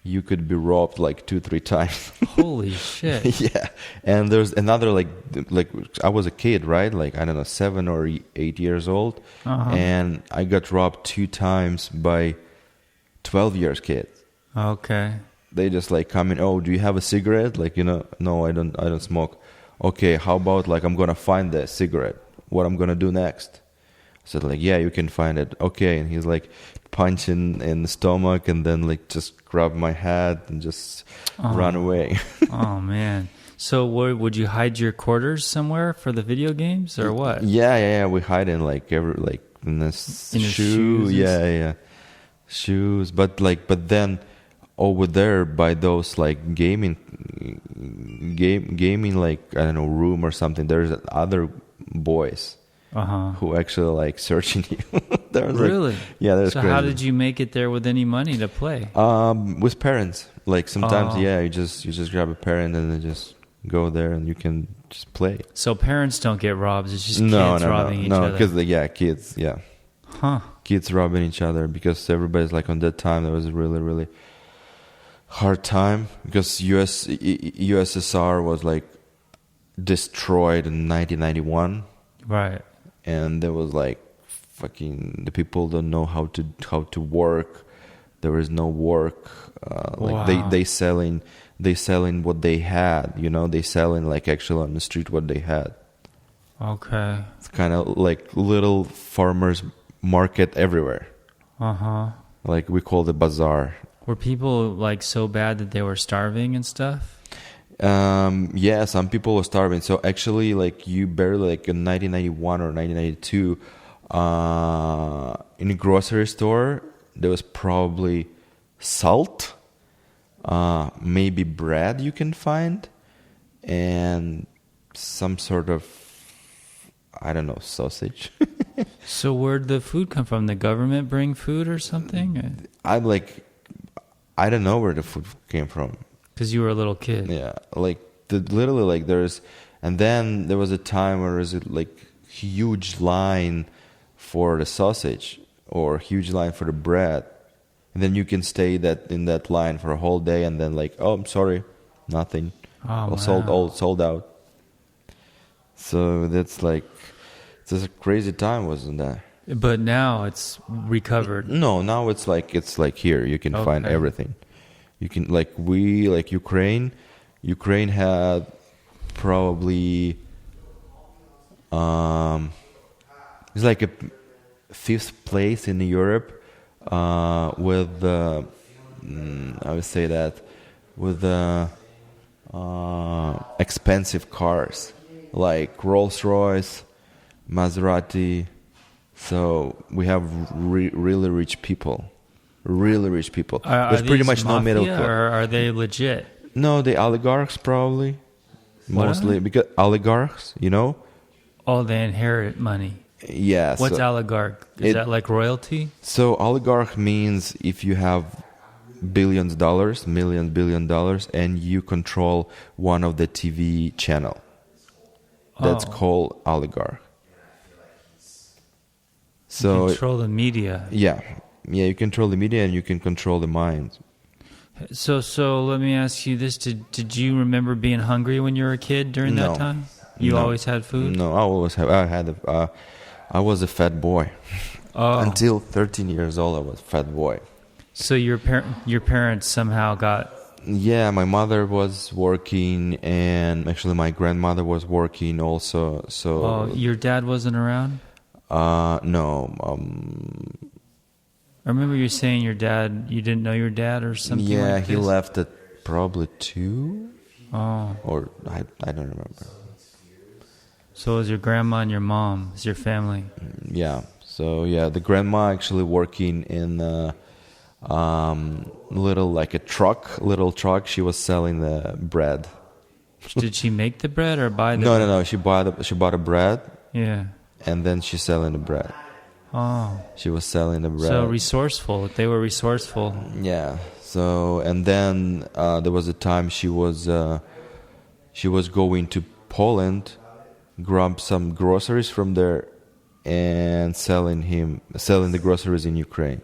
you could be robbed like 2-3 times. Holy shit. Yeah. And there's another like I was a kid, right? Like, I don't know, 7 or 8 years old. And I got robbed 2 times by 12 years kids. Okay. They just like come in, oh, do you have a cigarette? Like, no, I don't smoke. Okay, how about like I'm gonna find the cigarette. What I'm gonna do next? I said like, yeah, you can find it. Okay. And he's like punching in the stomach and then like just grab my hat and just run away. Oh man. So would you hide your quarters somewhere for the video games or what? Yeah. We hide in like in the In his shoe. shoes and Yeah. Shoes. But then over there by those like gaming like, I don't know, room or something, there's other boys who actually like searching you. Really? Yeah, that's so crazy. how did you make it there with any money to play? With parents. Like sometimes, Oh. yeah, you just grab a parent and then just go there and you can just play. So parents don't get robbed. It's just kids robbing each other. because kids, yeah, Huh. kids robbing each other, because everybody's like on that time. There was a really, really hard time because USSR was like destroyed in 1991, Right. and there was like the people don't know how to work. There is no work. Like Wow. they selling what they had. They selling like actually on the street what they had. Okay. It's kind of like little farmers market everywhere. Like we call the bazaar. Were people like so bad that they were starving and stuff? Yeah, some people were starving. So actually, like you barely like in 1991 or 1992, in a grocery store there was probably salt, maybe bread you can find, and some sort of, I don't know, sausage. So where'd the food come from? The government bring food or something? I don't know where the food came from. Because you were a little kid. Yeah, like literally, like and then there was a time where there was a like huge line for the sausage or huge line for the bread, and then you can stay in that line for a whole day, and then like, oh, I'm sorry, nothing, Oh, sold out. So that's like, it's a crazy time, wasn't that? But now it's recovered. No, now it's like here you can find Okay. everything. You can like Ukraine had probably it's like a 5th place in Europe with the, I would say that, with the expensive cars like Rolls-Royce, Maserati. So we have really rich people. Really rich people. There's pretty these much no middle mafia, class. or are they legit? No, the oligarchs probably. What? Mostly. Because oligarchs, you know? Oh, they inherit money. Yeah. What's so, oligarch? Is that like royalty? so oligarch means if you have billion, billion dollars, and you control one of the TV channel. That's Oh. called oligarch. So Control the media. yeah, you control the media and you can control the mind. So let me ask you this: Did you remember being hungry when you were a kid during No. that time? You No. always had food. No, I was a fat boy. Oh, Until 13 years old, I was a fat boy. so your parents somehow got. Yeah, my mother was working, and actually my grandmother was working also. So Oh, your dad wasn't around. no, I remember you saying you didn't know your dad or something. yeah, like he this. left at probably 2, Oh, or I don't remember. so it was your grandma and your mom, it's your family. Yeah, so yeah, the grandma actually working in little truck. She was selling the bread. Did she make the bread or buy the? No. She bought a bread, Yeah. and then she's selling the bread. Oh, She was selling the bread. so resourceful. They were resourceful. Yeah. So and then there was a time she was going to Poland, grab some groceries from there, and selling the groceries in Ukraine.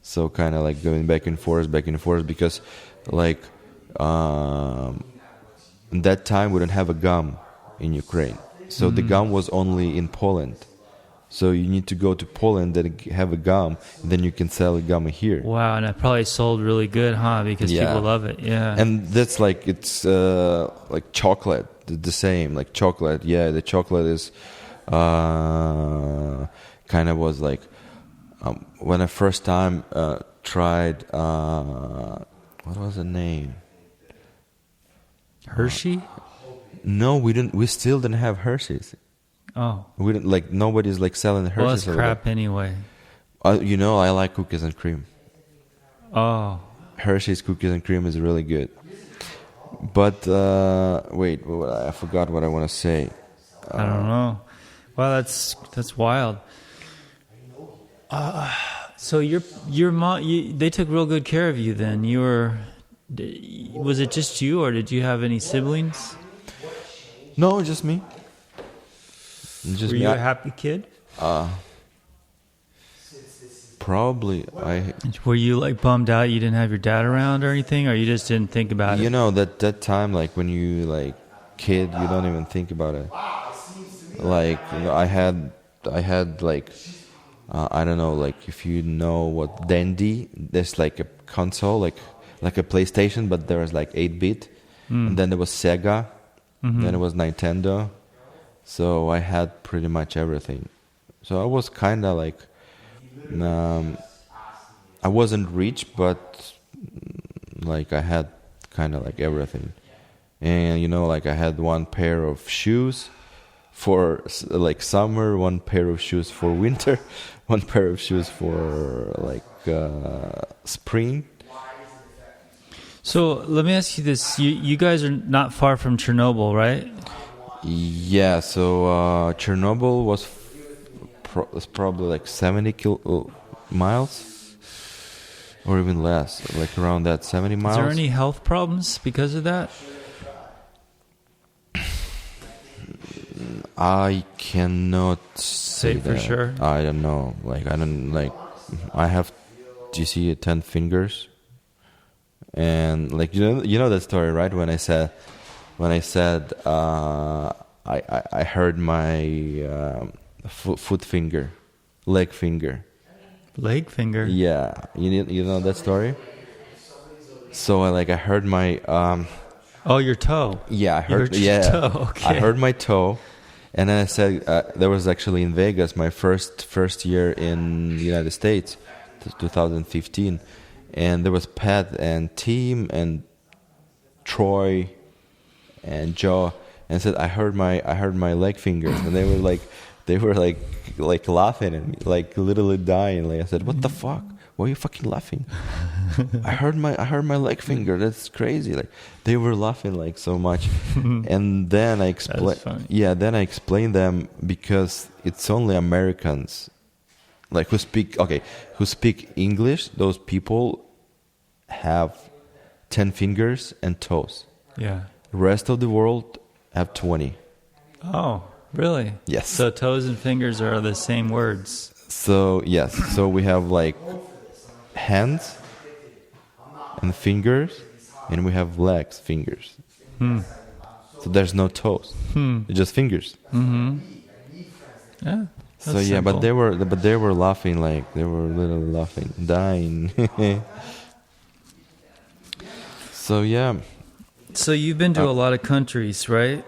So kind of like going back and forth, because like that time we didn't have a gum in Ukraine, so the gum was only in Poland. So you need to go to Poland and have a gum, and then you can sell a gum here. Wow, and it probably sold really good, huh? Because Yeah. people love it. Yeah. And that's like it's like chocolate, the same like chocolate. Yeah, the chocolate is kind of was like when I first time tried what was the name? Hershey? No, we didn't. We still didn't have Hershey's. Oh, We didn't like nobody's like selling the well, Hershey's. that's crap anyway. You know, I like cookies and cream. Oh, Hershey's cookies and cream is really good. But wait, I forgot what I want to say. I don't know. Wow, that's wild. So your mom, they took real good care of you then. Was it just you, or did you have any siblings? No, just me. Just Were me. you a happy kid? Probably Were you like bummed out you didn't have your dad around or anything, or you just didn't think about you it? know that time, like when you like kid, you don't even think about it. Like you know, I had like I don't know, like if you know what Dandy, there's like a console like a PlayStation, but there was like 8-bit, and then there was Sega, then it was Nintendo. So I had pretty much everything. So I was kind of like, I wasn't rich, but like I had kind of like everything. And you know, like I had one pair of shoes for like summer, one pair of shoes for winter, one pair of shoes for like spring. So let me ask you this: you guys are not far from Chernobyl, right? Yeah, so Chernobyl was probably like 70 miles, or even less, like around that 70 miles. Is there any health problems because of that? I cannot say Say for that. sure? I don't know. Like I don't like. I have. Do you see 10 fingers? And like you know that story, right? When I said I heard my foot finger, leg finger. Leg finger. Yeah, you know that story. So I heard my Oh, your toe. yeah, I heard Your yeah, toe, okay. I heard my toe, and then I said there was actually in Vegas my first year in the United States. 2015, and there was Pat and Tim and Troy and Joe, and said I heard my leg fingers, and they were like laughing at me, like literally dying. Like I said, what the fuck? Why are you fucking laughing? I heard my leg finger. That's crazy. Like they were laughing like so much, and then I explained. Yeah, then I explained them because it's only Americans, like who speak English. Those people have 10 fingers and toes. Yeah. The rest of the world have 20. Oh, really? Yes. So toes and fingers are the same words. So yes, so we have like hands and fingers, and we have legs, fingers. So there's no toes, it's just fingers. Yeah. So yeah, but they were laughing, like they were literally laughing, dying. So yeah. So you've been to a lot of countries, right?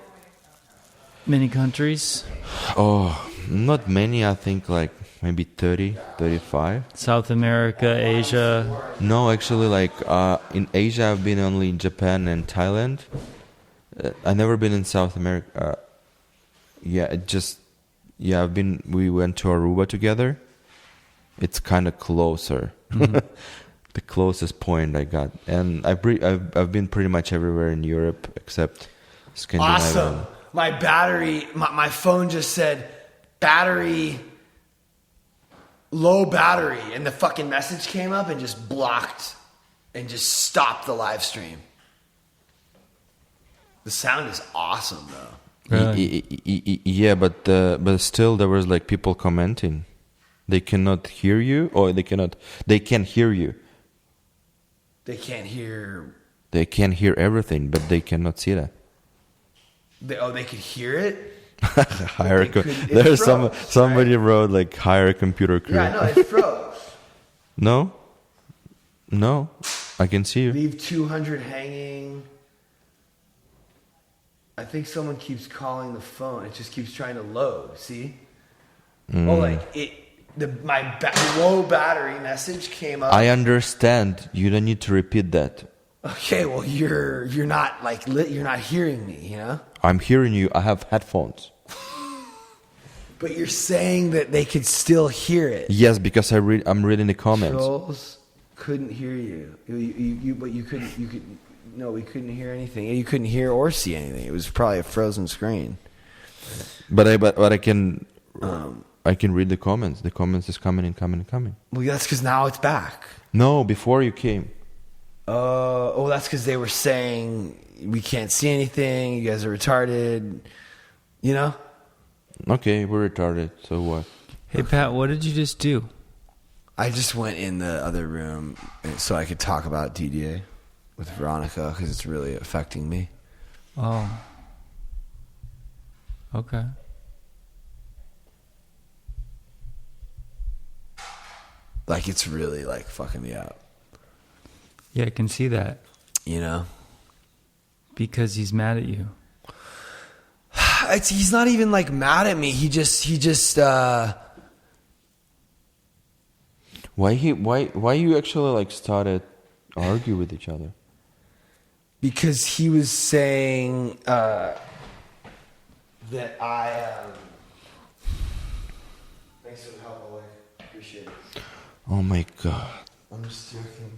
Many countries? Oh, not many. I think like maybe 30, 35. South America, Asia. No, actually, like in Asia, I've been only in Japan and Thailand. I've never been in South America. We went to Aruba together. It's kind of closer. The closest point I got, and I've been pretty much everywhere in Europe except Scandinavia. Awesome. My battery, my phone just said low battery, and the fucking message came up and just blocked and just stopped the live stream. The sound is awesome though. Really? Yeah, but still there was like people commenting. They cannot hear you, or they can hear you. They can't hear. They can hear everything, but they cannot see that. They could hear it. There's somebody wrote like hire a computer crew. Yeah, I know, it froze. No, I can see you. Leave 200 hanging. I think someone keeps calling the phone. It just keeps trying to load. See? Oh, like my low battery message came up. I understand. You don't need to repeat that. Okay, well you're not like you're not hearing me, you know? I'm hearing you. I have headphones. But you're saying that they could still hear it. Yes, because I'm reading the comments. Trolls couldn't hear you. But you couldn't. No, we couldn't hear anything. You couldn't hear or see anything. It was probably a frozen screen. But I can read the comments. The comments is coming and coming and coming. Well, that's because now it's back. No, before you came. That's because they were saying we can't see anything. You guys are retarded. You know. Okay, we're retarded. So what? Hey Pat, what did you just do? I just went in the other room so I could talk about DDA with Veronica because it's really affecting me. Oh. Okay. Like it's really like fucking me up. Yeah, I can see that. You know? Because he's mad at you. He's not even like mad at me. He just Why you actually like started argue with each other? Because he was saying that I thanks for the help, Oleg. Appreciate it. Oh my god. I'm just joking.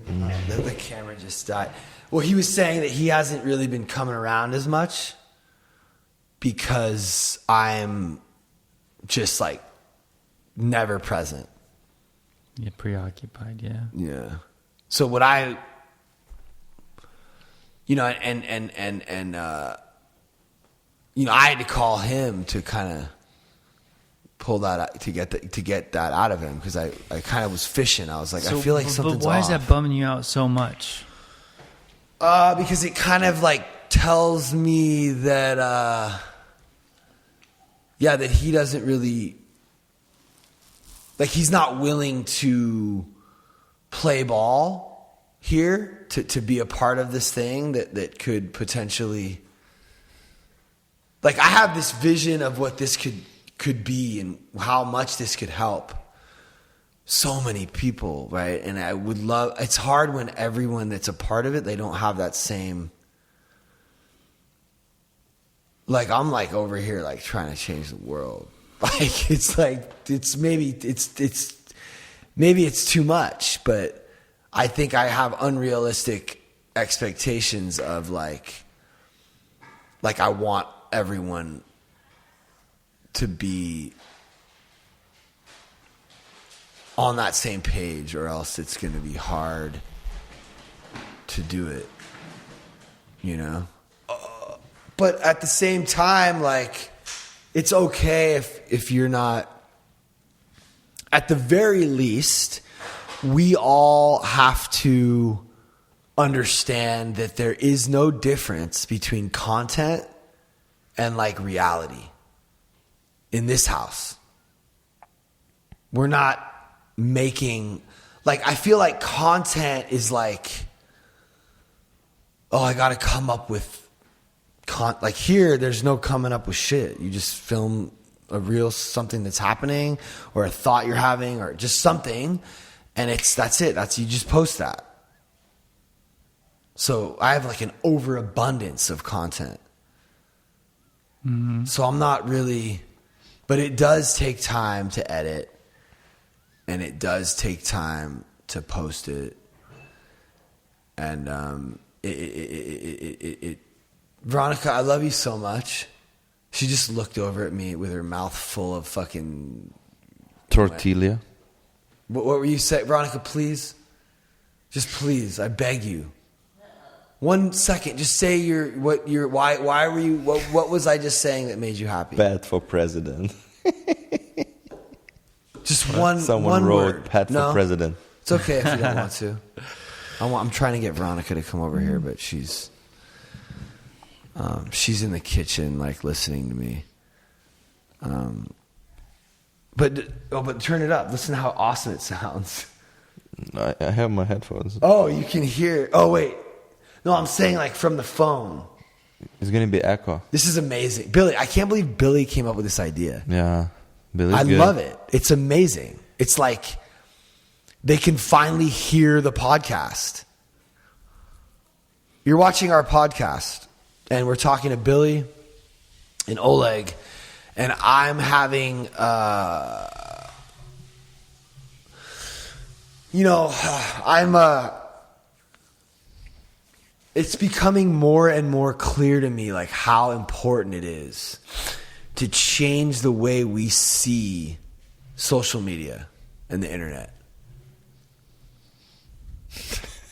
The camera just died. Well, he was saying that he hasn't really been coming around as much because I'm just like never present. You're preoccupied, yeah. Yeah. So what I, you know, and you know, I had to call him to kind of pull that out, to get that out of him because I kind of was fishing. I was like, I feel like something's off. But why is that bumming you out so much? Because it kind of like tells me that, that he doesn't really, like he's not willing to play ball here to be a part of this thing that could potentially, like I have this vision of what this could be and how much this could help. so many people, right? And I would love, it's hard when everyone that's a part of it, they don't have that same, like, I'm like over here, like trying to change the world. Like, it's like, maybe it's too much, but I think I have unrealistic expectations of like I want everyone to be on that same page, or else it's going to be hard to do it, you know? But at the same time, like, it's okay if you're not, at the very least, we all have to understand that there is no difference between content and like reality in this house. We're not making, like, I feel like content is like, oh, I got to come up with like, here there's no coming up with shit. You just film a real something that's happening, or a thought you're having, or just something, and that's it. You just post that. So I have like an overabundance of content. Mm-hmm. So I'm not really, but it does take time to edit, and it does take time to post it. And Veronica, I love you so much. She just looked over at me with her mouth full of fucking tortilla. What were you saying, Veronica? Please, just please, I beg you. 1 second, just say why were you? What was I just saying that made you happy? Pat for president. Just Someone one wrote word. Pat for president. It's okay if you don't want to. I'm trying to get Veronica to come over here, but she's in the kitchen, like, listening to me. But turn it up. Listen to how awesome it sounds. I have my headphones. Oh, you can hear. Oh, wait. No, I'm saying, like, from the phone. It's gonna be echo. This is amazing, Billy. I can't believe Billy came up with this idea. Yeah, Billy's I good. love it. It's amazing. It's like they can finally hear the podcast. You're watching our podcast, and we're talking to Billy and Oleg, and I'm having, it's becoming more and more clear to me, like, how important it is to change the way we see social media and the internet.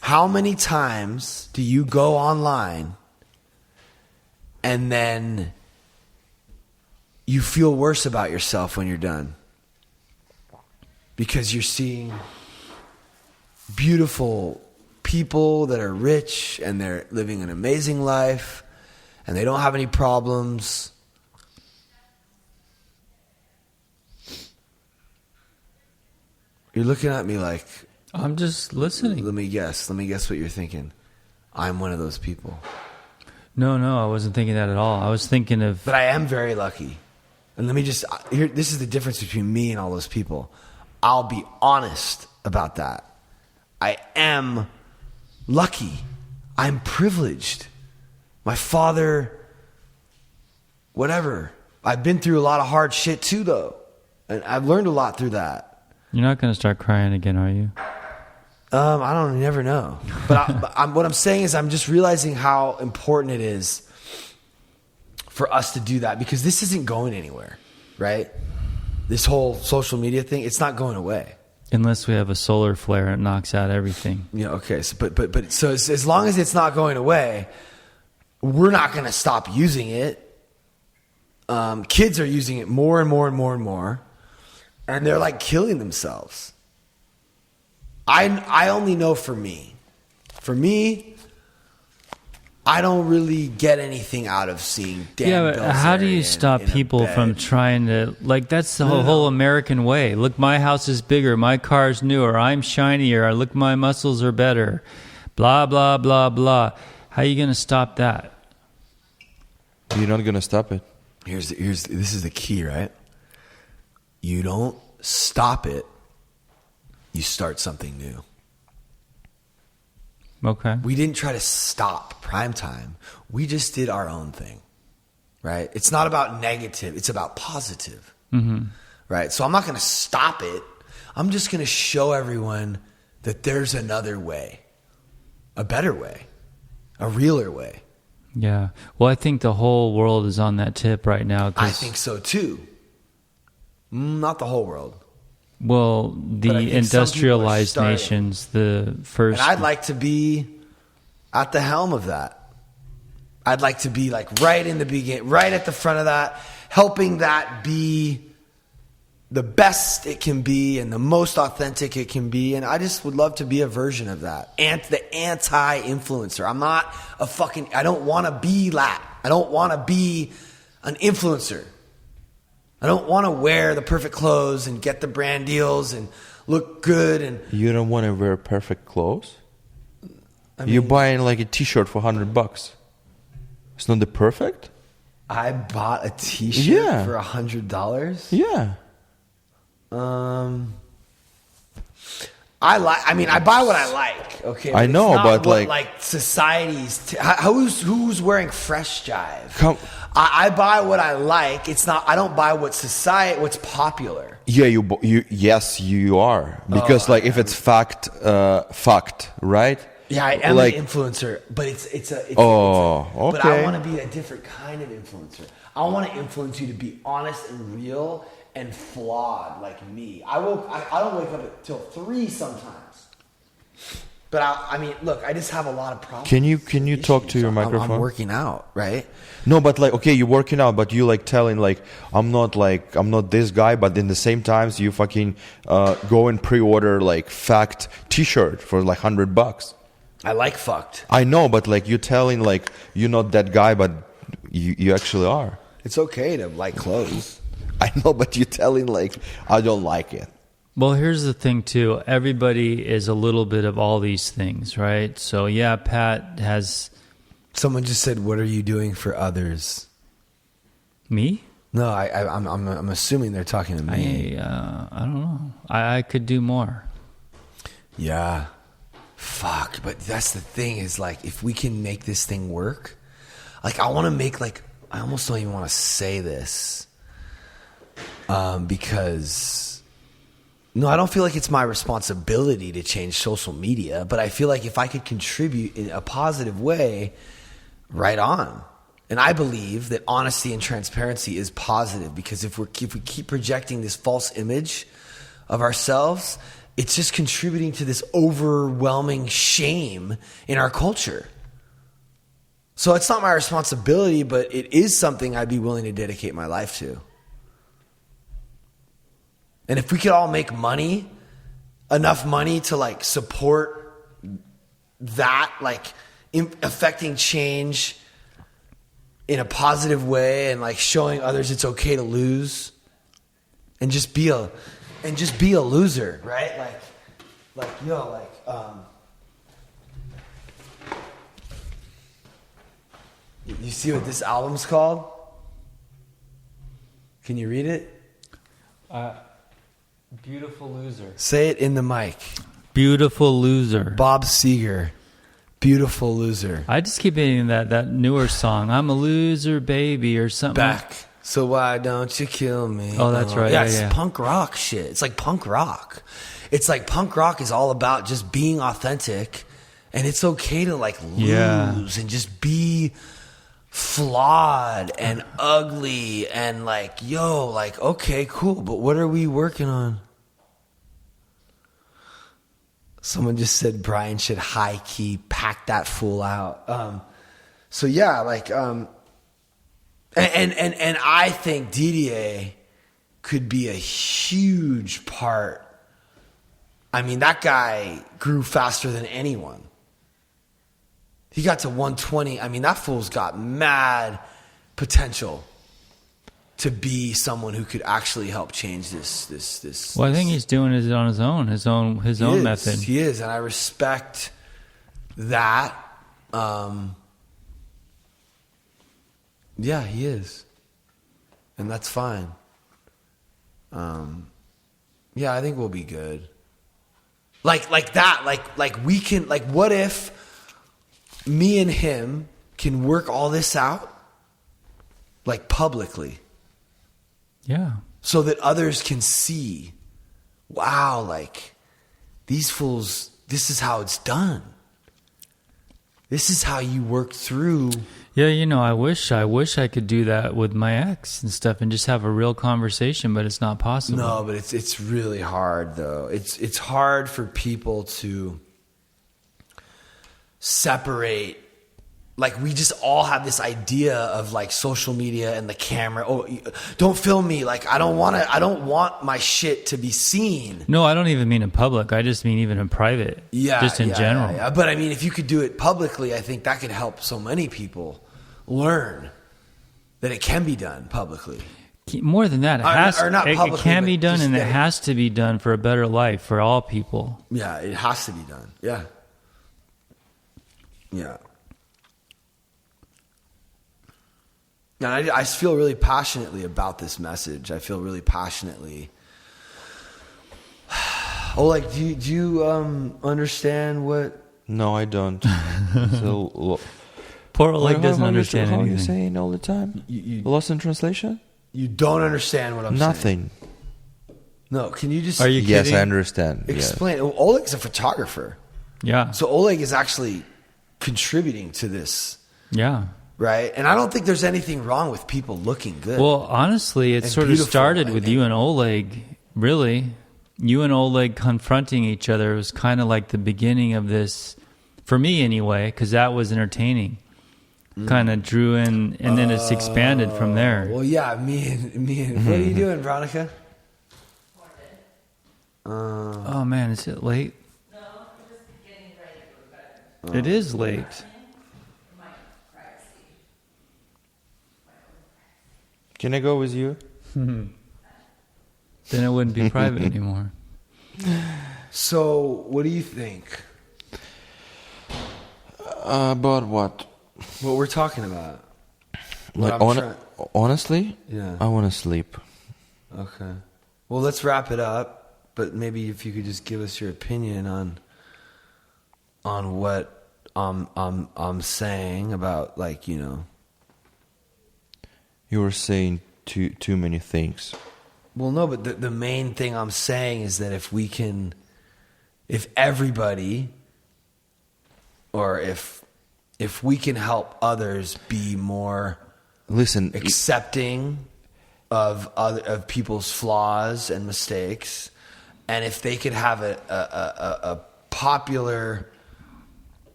How many times do you go online and then you feel worse about yourself when you're done? Because you're seeing beautiful people that are rich and they're living an amazing life and they don't have any problems. You're looking at me like, I'm just listening. Let me guess what you're thinking. I'm one of those people. No, I wasn't thinking that at all. I was thinking of... But I am very lucky. And let me just... this is the difference between me and all those people. I'll be honest about that. I am lucky. I'm privileged. My father... Whatever. I've been through a lot of hard shit too, though. And I've learned a lot through that. You're not going to start crying again, are you? I don't. You never know. But what I'm saying is, I'm just realizing how important it is for us to do that, because this isn't going anywhere, right? This whole social media thing, it's not going away. Unless we have a solar flare and it knocks out everything. Yeah. Okay. So, but so as long as it's not going away, we're not going to stop using it. Kids are using it more and more and more and more, and they're like killing themselves. I only know for me. For me, I don't really get anything out of seeing Dan. Yeah, but how do you stop people from trying to, like, that's the whole American way. Look, my house is bigger, my car's newer, I'm shinier, look, my muscles are better, blah, blah, blah, blah. How are you going to stop that? You're not going to stop it. This is the key, right? You don't stop it you start something new. Okay. We didn't try to stop primetime. We just did our own thing, right? It's not about negative. It's about positive, right? So I'm not going to stop it. I'm just going to show everyone that there's another way, a better way, a realer way. Yeah. Well, I think the whole world is on that tip right now. I think so too. Not the whole world. Well, But I the think some industrialized people are nations, the first. And I'd like to be at the helm of that. I'd like to be like right in the beginning, right at the front of that, helping that be the best it can be and the most authentic it can be. And I just would love to be a version of that. And the anti-influencer. I'm not I don't want to be that. I don't want to be an influencer. I don't want to wear the perfect clothes and get the brand deals and look good. And You don't want to wear perfect clothes? I mean, You're buying like a t-shirt for $100. It's not the perfect? I bought a t-shirt Yeah. for $100. Yeah. I buy what I like. Okay, I it's know, not but, what, like society's. Who's wearing Fresh Jive? Come- I buy what I like. It's not. I don't buy what's popular. Yeah, yes, you are. Because if it's fact, right? Yeah, I am like, an influencer, but it's okay. But I want to be a different kind of influencer. I want to influence you to be honest and real and flawed like me. I don't wake up until 3 sometimes. But look, I just have a lot of problems. Can you talk to your microphone? I'm working out, right? No, but you're working out, but you telling I'm not this guy, but in the same times you fucking go and pre-order fact t-shirt for $100. I like fucked. I know, but you're telling you're not that guy, but you actually are. It's okay to like clothes. I know, but you're telling I don't like it. Well, here's the thing too. Everybody is a little bit of all these things, right? So yeah, Pat has. Someone just said, "What are you doing for others?" Me? No, I'm assuming they're talking to me. I don't know. I could do more. Yeah. Fuck, but that's the thing is if we can make this thing work, I want to make I almost don't even want to say this, because no, I don't feel like it's my responsibility to change social media, but I feel like if I could contribute in a positive way, right on. And I believe that honesty and transparency is positive, because if we keep projecting this false image of ourselves, it's just contributing to this overwhelming shame in our culture. So it's not my responsibility, but it is something I'd be willing to dedicate my life to. And if we could all make money, enough money to support that, affecting change in a positive way and showing others it's okay to lose and just be a loser, right? You see what this album's called? Can you read it? Beautiful Loser. Say it in the mic. Beautiful Loser. Bob Seger. Beautiful Loser. I just keep hitting that newer song. I'm a loser, baby, or something. Back. So why don't you kill me? Oh, that's right. Yeah, Yeah, it's punk rock shit. It's like punk rock. It's like punk rock is all about just being authentic, and it's okay to lose and just be flawed and ugly and okay, cool, but what are we working on? Someone just said Brian should high key pack that fool out. So yeah, and I think DDA could be a huge part. I mean, that guy grew faster than anyone. He got to 120. I mean, that fool's got mad potential to be someone who could actually help change this. Well, I think he's doing it on his own method. He is, and I respect that. Yeah, he is, and that's fine. Yeah, I think we'll be good. Like that. Like we can. Like, what if me and him can work all this out, like publicly, Yeah. so that others can see. Wow, like these fools. This is how it's done. This is how you work through. Yeah, I wish I could do that with my ex and stuff and just have a real conversation, but it's not possible. No, but it's really hard though. It's hard for people to separate. Like, we just all have this idea of like social media and the camera. Oh, don't film me. Like, I don't want my shit to be seen. No, I don't even mean in public. I just mean even in private. Yeah, just in general. Yeah. But I mean, if you could do it publicly, I think that could help so many people learn that it can be done publicly. More than that, it can be done, and it that has to be done for a better life for all people. Yeah, it has to be done. Yeah. Yeah. And I feel really passionately about this message. I feel really passionately. Oleg, do you understand what? No, I don't. So, Poor Oleg doesn't understand how anything. How are you saying all the time? You Lost in translation? You don't understand what I'm saying. Nothing. No, can you just? Are you Yes, kidding? I understand. Explain. Well, Oleg's a photographer. Yeah. So Oleg is actually contributing to this, Yeah. right? And I don't think there's anything wrong with people looking good. Well, honestly, it And sort of beautiful, started I with think. you and Oleg, really. You and Oleg confronting each other. It was kind of like the beginning of this, for me anyway, because that was entertaining. Kind of drew in, and then it's expanded from there. Well, yeah, me and what are you doing, Veronica? Oh, man, is it late? No, I'm just getting ready to go to bed. It is late. My privacy. Can I go with you? Then it wouldn't be private anymore. So, what do you think? About what? What we're talking about? Like, What I'm honestly, Yeah. I want to sleep. Okay. Well, let's wrap it up. But maybe if you could just give us your opinion on what I'm saying about, like, You were saying too many things. Well, no, but the main thing I'm saying is that if everybody, or if we can help others be more Listen, accepting of people's flaws and mistakes, and if they could have a popular,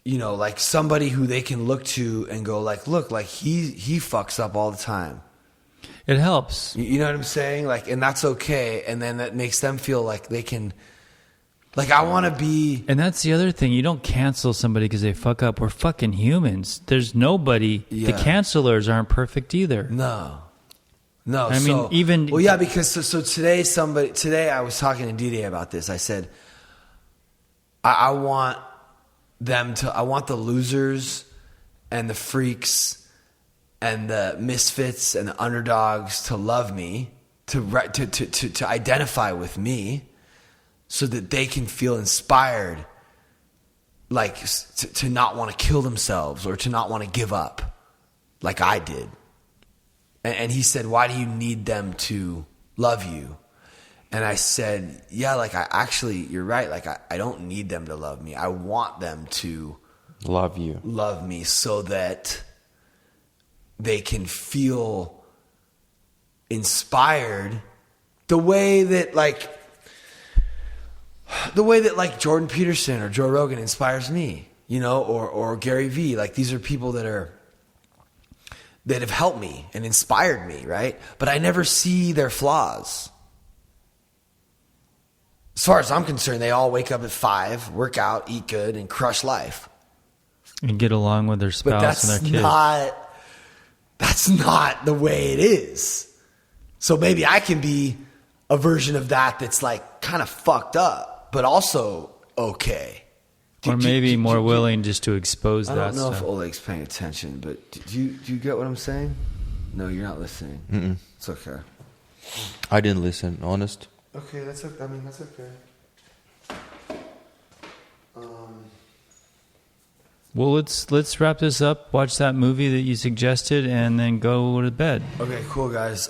like somebody who they can look to and go like, look, like he fucks up all the time. It helps. You know what I'm saying? Like, and that's okay. And then that makes them feel like they can, like, I want to be. And that's the other thing. You don't cancel somebody because they fuck up. We're fucking humans. There's nobody. Yeah. The cancelers aren't perfect either. No. I mean, even. Well, yeah, because so today I was talking to D-Day about this. I said, I want the losers and the freaks and the misfits and the underdogs to love me, to identify with me, so that they can feel inspired, like to not want to kill themselves or to not want to give up, like I did. And he said, "Why do you need them to love you?" And I said, "Yeah, like you're right. Like I don't need them to love me. I want them to love me so that they can feel inspired the way that Jordan Peterson or Joe Rogan inspires me, or Gary Vee. Like, these are people that have helped me and inspired me, right? But I never see their flaws. As far as I'm concerned, they all wake up at 5, work out, eat good, and crush life. And get along with their spouse But and their kids. That's not the way it is. So maybe I can be a version of that's like kind of fucked up, but also okay. Or maybe more willing just to expose that I don't know stuff. if Oleg's paying attention, but do you get what I'm saying? No, you're not listening. Mm-mm. It's okay. I didn't listen, honest. Okay, that's okay. I mean, that's okay. Well, let's wrap this up. Watch that movie that you suggested, and then go to bed. Okay, cool, guys.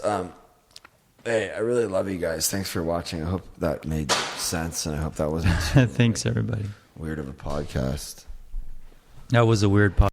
Hey, I really love you guys. Thanks for watching. I hope that made sense, and I hope that wasn't Thanks, everybody. weird of a podcast. That was a weird podcast.